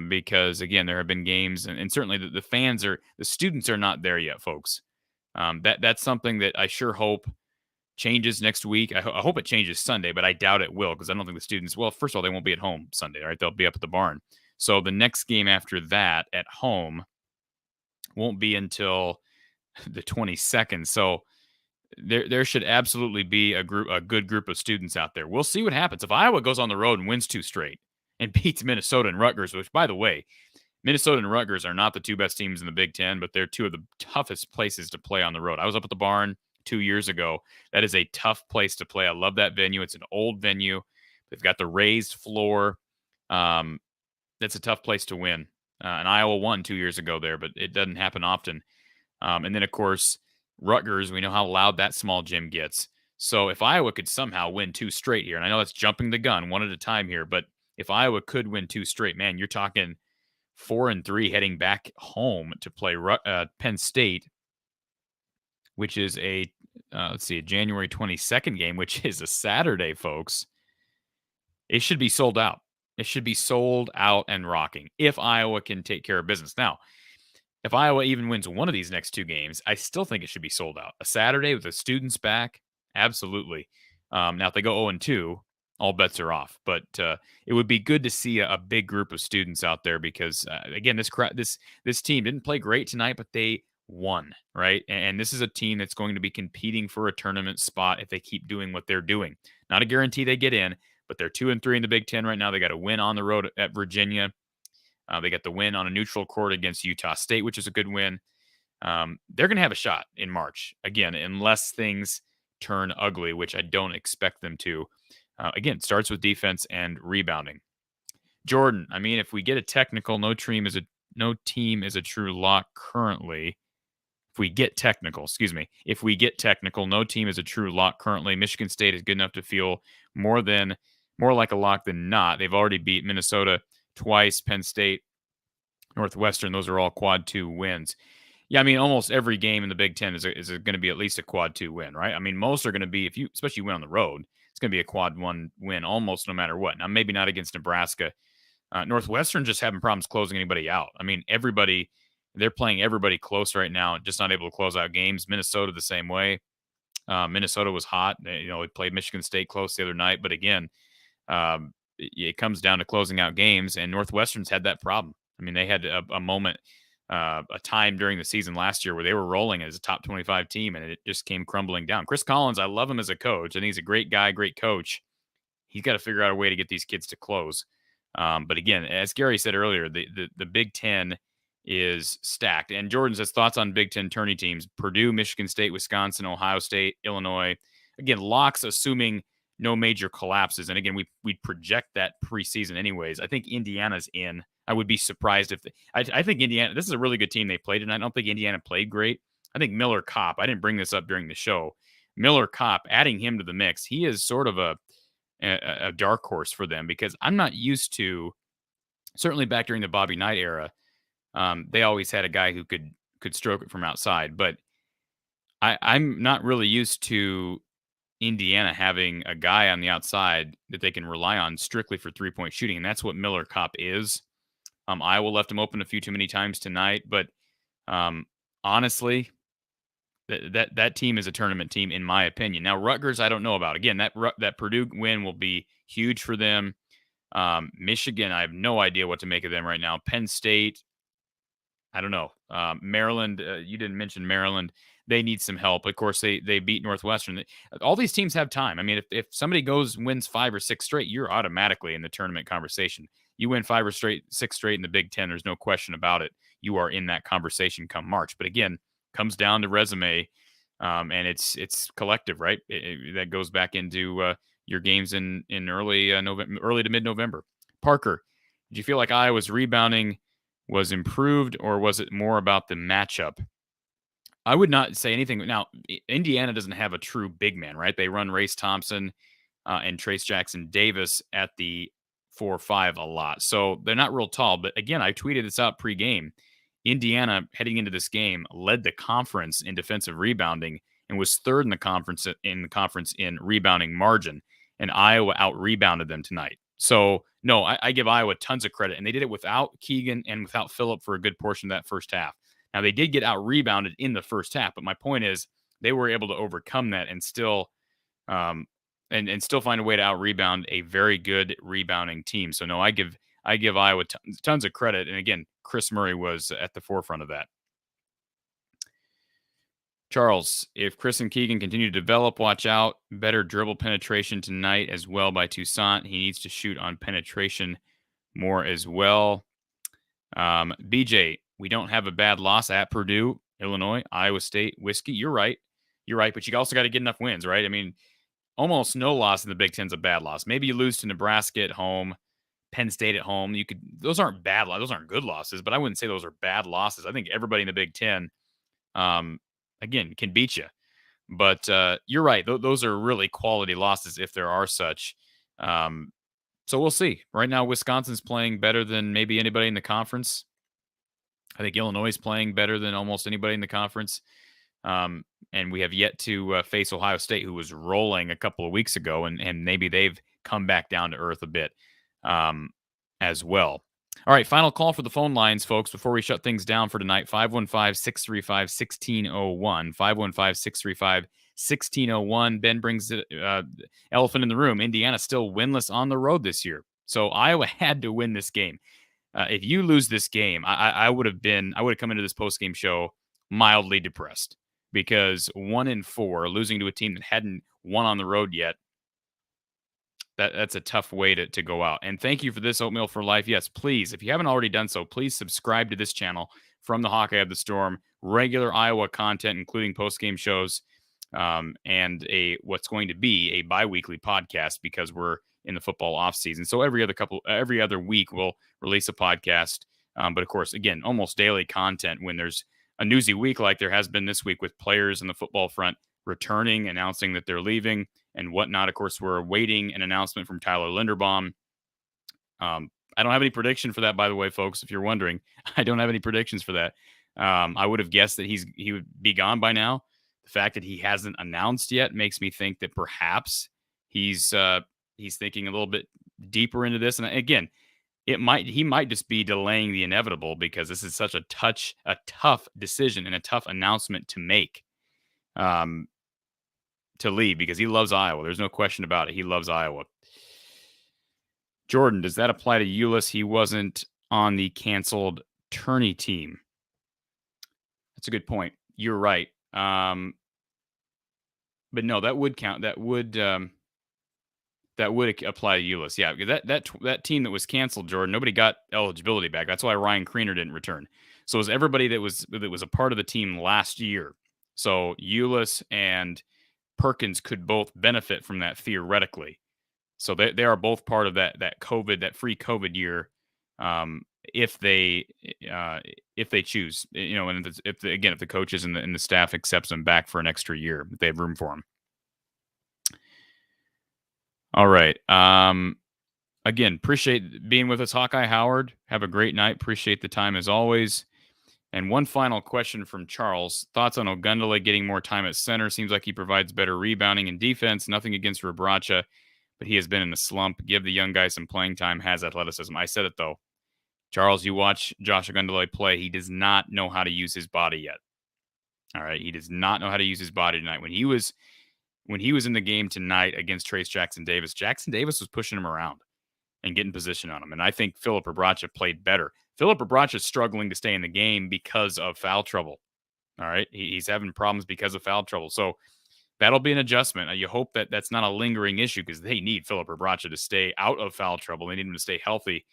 Because again, there have been games, and certainly the students are not there yet, folks. That's something that I sure hope changes next week. I hope it changes Sunday, but I doubt it will, because I don't think the students, well, first of all, they won't be at home Sunday, right? They'll be up at the barn. So the next game after that at home won't be until the 22nd. So there should absolutely be a good group of students out there. We'll see what happens. If Iowa goes on the road and wins 2 straight and beats Minnesota and Rutgers, which, by the way, Minnesota and Rutgers are not the 2 best teams in the Big Ten, but they're 2 of the toughest places to play on the road. I was up at the barn 2 years ago. That is a tough place to play. I love that venue. It's an old venue. They've got the raised floor. That's a tough place to win. And Iowa won 2 years ago there, but it doesn't happen often. And then, of course, Rutgers, we know how loud that small gym gets. So if Iowa could somehow win 2 straight here, and I know that's jumping the gun one at a time here, but if Iowa could win 2 straight, man, you're talking 4-3 heading back home to play Penn State, which is a January 22nd game, which is a Saturday, folks. It should be sold out. It should be sold out and rocking if Iowa can take care of business. Now, if Iowa even wins one of these next 2 games, I still think it should be sold out. A Saturday with the students back, absolutely. Now, if they go 0-2, all bets are off. But it would be good to see a big group of students out there because, again, this team didn't play great tonight, but they won, right? And this is a team that's going to be competing for a tournament spot if they keep doing what they're doing. Not a guarantee they get in, but they're 2-3 in the Big Ten right now. They got a win on the road at Virginia. They got the win on a neutral court against Utah State, which is a good win. They're going to have a shot in March, again, unless things turn ugly, which I don't expect them to. Again, starts with defense and rebounding. Jordan, I mean, if we get a technical, no team is a true lock currently. If we get technical, no team is a true lock currently. Michigan State is good enough to feel more like a lock than not. They've already beat Minnesota twice, Penn State, Northwestern. Those are all quad 2 wins. Yeah, I mean, almost every game in the Big Ten is going to be at least a quad 2 win, right? I mean, most are going to be, especially win on the road, it's going to be a quad 1 win almost no matter what. Now, maybe not against Nebraska. Northwestern just having problems closing anybody out. I mean, they're playing everybody close right now, just not able to close out games. Minnesota the same way. Minnesota was hot. They played Michigan State close the other night, but again, it comes down to closing out games, and Northwestern's had that problem. I mean, they had a moment a time during the season last year where they were rolling as a top 25 team, and it just came crumbling down. Chris Collins, I love him as a coach. I think he's a great guy, great coach. He's got to figure out a way to get these kids to close. But again, as Gary said earlier, the Big Ten is stacked. And Jordan says thoughts on Big Ten tourney teams: Purdue, Michigan State, Wisconsin, Ohio State, Illinois. Again, locks assuming no major collapses. And again, we project that preseason anyways. I think Indiana's in. I would be surprised if I think Indiana, this is a really good team they played tonight. I don't think Indiana played great. I think Miller Kopp, I didn't bring this up during the show. Miller Kopp, adding him to the mix, he is sort of a dark horse for them, because I'm not used to, certainly back during the Bobby Knight era, they always had a guy who could stroke it from outside. But I'm not really used to Indiana having a guy on the outside that they can rely on strictly for three-point shooting, and that's what Miller Kopp is. Iowa left him open a few too many times tonight, but honestly, that team is a tournament team, in my opinion. Now, Rutgers, I don't know about. Again, that Purdue win will be huge for them. Michigan, I have no idea what to make of them right now. Penn State, I don't know. Maryland, you didn't mention Maryland. They need some help. Of course, they beat Northwestern. All these teams have time. I mean, if somebody wins 5 or 6 straight, you're automatically in the tournament conversation. You win 5 or 6 straight in the Big Ten, there's no question about it. You are in that conversation come March. But again, comes down to resume, and it's collective, right? That goes back into your games in early November, early to mid-November. Parker, did you feel like Iowa's rebounding was improved, or was it more about the matchup? I would not say anything. Now, Indiana doesn't have a true big man, right? They run Race Thompson and Trace Jackson Davis at the 4-5 a lot. So they're not real tall. But again, I tweeted this out pregame. Indiana, heading into this game, led the conference in defensive rebounding and was third in the conference in rebounding margin. And Iowa out-rebounded them tonight. So, no, I give Iowa tons of credit. And they did it without Keegan and without Phillip for a good portion of that first half. Now, they did get out-rebounded in the first half, but my point is they were able to overcome that and still and still find a way to out-rebound a very good rebounding team. So, no, I give Iowa tons of credit. And again, Chris Murray was at the forefront of that. Charles, if Chris and Keegan continue to develop, watch out. Better dribble penetration tonight as well by Toussaint. He needs to shoot on penetration more as well. BJ, we don't have a bad loss at Purdue, Illinois, Iowa State, Whiskey. You're right. But you also got to get enough wins, right? I mean, almost no loss in the Big Ten is a bad loss. Maybe you lose to Nebraska at home, Penn State at home. Those aren't bad losses. Those aren't good losses, but I wouldn't say those are bad losses. I think everybody in the Big Ten, again, can beat you. But you're right. Those are really quality losses if there are such. So we'll see. Right now, Wisconsin's playing better than maybe anybody in the conference. I think Illinois is playing better than almost anybody in the conference. And we have yet to face Ohio State, who was rolling a couple of weeks ago, and maybe they've come back down to earth a bit as well. All right, final call for the phone lines, folks, before we shut things down for tonight. 515-635-1601. 515-635-1601. Ben brings the elephant in the room. Indiana still winless on the road this year. So Iowa had to win this game. If you lose this game, I would have come into this postgame show mildly depressed, because 1-4, losing to a team that hadn't won on the road yet, that's a tough way to go out. And thank you for this, Oatmeal for Life. Yes, please, if you haven't already done so, please subscribe to this channel from the Hawkeye of the Storm. Regular Iowa content, including post-game shows, and what's going to be a bi-weekly podcast, because we're in the football offseason. So every other week we'll release a podcast. But of course, again, almost daily content when there's a newsy week like there has been this week with players in the football front returning, announcing that they're leaving and whatnot. Of course, we're awaiting an announcement from Tyler Linderbaum. I don't have any prediction for that, by the way, folks, if you're wondering. I don't have any predictions for that. I would have guessed that he would be gone by now. The fact that he hasn't announced yet makes me think that perhaps he's thinking a little bit deeper into this. And again, he might just be delaying the inevitable, because this is such a tough decision and a tough announcement to make. To leave, because he loves Iowa. There's no question about it. He loves Iowa. Jordan, does that apply to Ulis? He wasn't on the canceled tourney team. That's a good point. You're right. But no, that would count. That would apply to Euless. Yeah, because that team that was canceled, Jordan, nobody got eligibility back. That's why Ryan Kriener didn't return. So it was everybody that was a part of the team last year. So Euless and Perkins could both benefit from that theoretically. So they are both part of that free COVID year, if they choose, and if the coaches and the staff accepts them back for an extra year, if they have room for them. All right. Again, appreciate being with us, Hawkeye Howard. Have a great night. Appreciate the time as always. And one final question from Charles. Thoughts on Ogundele getting more time at center? Seems like he provides better rebounding and defense. Nothing against Rebraca, but he has been in a slump. Give the young guy some playing time, has athleticism. I said it, though. Charles, you watch Josh Ogundele play. He does not know how to use his body yet. All right? He does not know how to use his body tonight. When he was in the game tonight against Trace Jackson Davis was pushing him around and getting position on him. And I think Philip Rebraca played better. Philip Rebraca is struggling to stay in the game because of foul trouble. All right. He's having problems because of foul trouble. So that'll be an adjustment. You hope that that's not a lingering issue because they need Philip Rebraca to stay out of foul trouble. They need him to stay healthy.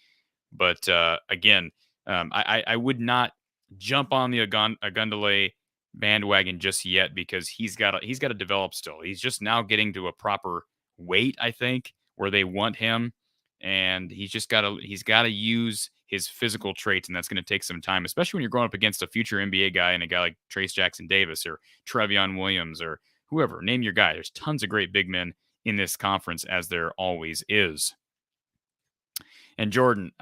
But again, I would not jump on the Ogundele bandwagon just yet because he's got to develop still. He's just now getting to a proper weight, I think, where they want him. And he's got to use his physical traits, and that's going to take some time, especially when you're going up against a future NBA guy and a guy like Trace Jackson Davis or Trevion Williams or whoever. Name your guy. There's tons of great big men in this conference, as there always is. And Jordan,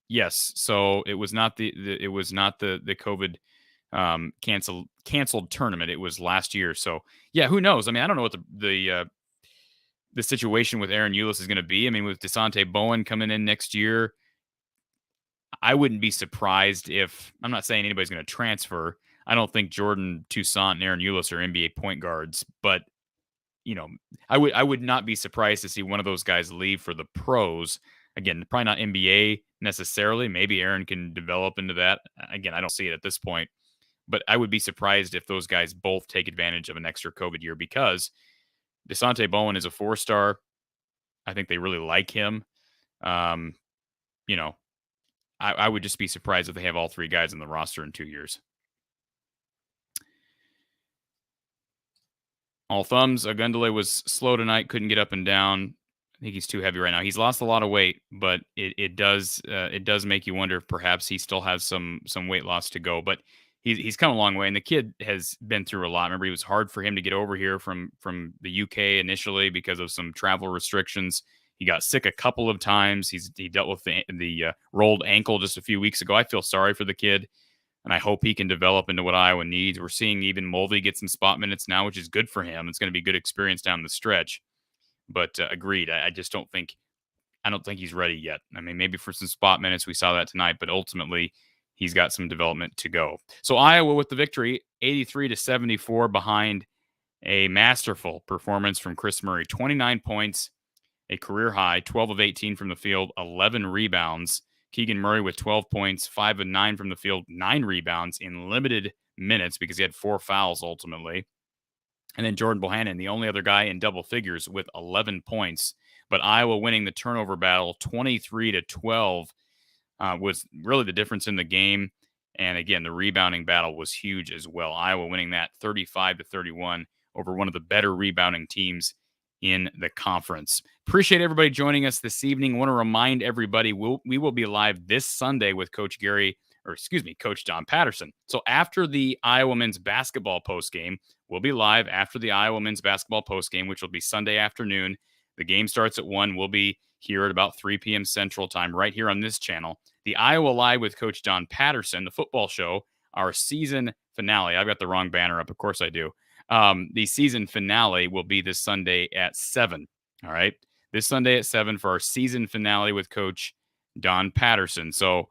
yes. So it was not the COVID canceled tournament. It was last year. So yeah, who knows? I mean, I don't know what the situation with Aaron Ulis is going to be. I mean, with DeSante Bowen coming in next year, I wouldn't be surprised if, I'm not saying anybody's going to transfer. I don't think Jordan Toussaint and Aaron Ulis are NBA point guards, but I would not be surprised to see one of those guys leave for the pros. Again, probably not NBA necessarily. Maybe Aaron can develop into that. Again, I don't see it at this point, but I would be surprised if those guys both take advantage of an extra COVID year because DeSante Bowen is a 4-star. I think they really like him. I would just be surprised if they have all three guys on the roster in 2 years. All thumbs. Ogundele was slow tonight. Couldn't get up and down. I think he's too heavy right now. He's lost a lot of weight, but it does make you wonder if perhaps he still has some weight loss to go. But he's come a long way, and the kid has been through a lot. Remember, it was hard for him to get over here from the UK initially because of some travel restrictions. He got sick a couple of times. He dealt with the rolled ankle just a few weeks ago. I feel sorry for the kid, and I hope he can develop into what Iowa needs. We're seeing even Mulvey get some spot minutes now, which is good for him. It's going to be good experience down the stretch. But agreed, I just don't think he's ready yet. I mean, maybe for some spot minutes, we saw that tonight, but ultimately he's got some development to go. So Iowa with the victory, 83-74 behind a masterful performance from Chris Murray. 29 points, a career high, 12 of 18 from the field, 11 rebounds. Keegan Murray with 12 points, 5 of 9 from the field, 9 rebounds in limited minutes because he had 4 fouls ultimately. And then Jordan Bohannon, the only other guy in double figures with 11 points. But Iowa winning the turnover battle 23-12 was really the difference in the game. And again, the rebounding battle was huge as well. Iowa winning that 35-31 over one of the better rebounding teams in the conference. Appreciate everybody joining us this evening. Want to remind everybody we will be live this Sunday with Coach John Patterson. So after the Iowa men's basketball postgame, we'll be live after the Iowa men's basketball postgame, which will be Sunday afternoon. The game starts at 1. We'll be here at about 3 p.m. Central Time right here on this channel. The Iowa Live with Coach John Patterson, the football show, our season finale. I've got the wrong banner up. Of course I do. The season finale will be this Sunday at 7. All right. This Sunday at 7 for our season finale with Coach Don Patterson. So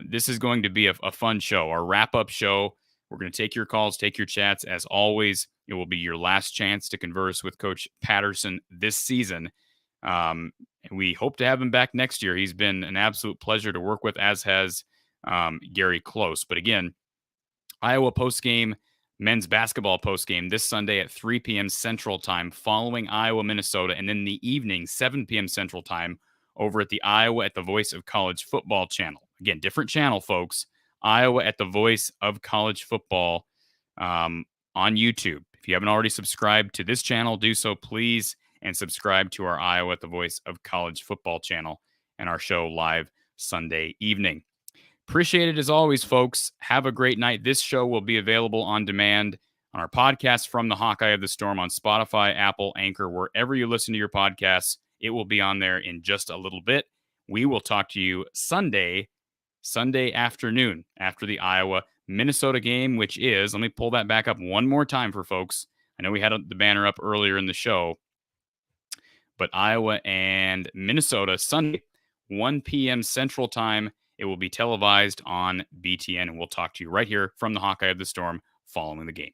this is going to be a fun show, our wrap-up show. We're going to take your calls, take your chats. As always, it will be your last chance to converse with Coach Patterson this season. And we hope to have him back next year. He's been an absolute pleasure to work with, as has Gary Close. But again, Iowa postgame, men's basketball postgame this Sunday at 3 p.m. Central Time following Iowa, Minnesota, and then the evening, 7 p.m. Central Time over at the Iowa at the Voice of College Football channel. Again, different channel, folks. Iowa at the Voice of College Football on YouTube. If you haven't already subscribed to this channel, do so, please, and subscribe to our Iowa at the Voice of College Football channel and our show live Sunday evening. Appreciate it as always, folks. Have a great night. This show will be available on demand on our podcast from the Hawkeye of the Storm on Spotify, Apple, Anchor, wherever you listen to your podcasts. It will be on there in just a little bit. We will talk to you Sunday afternoon after the Iowa-Minnesota game, which is, let me pull that back up one more time for folks. I know we had the banner up earlier in the show, but Iowa and Minnesota Sunday, 1 p.m. Central Time. It will be televised on BTN, and we'll talk to you right here from the Hawkeye of the Storm following the game.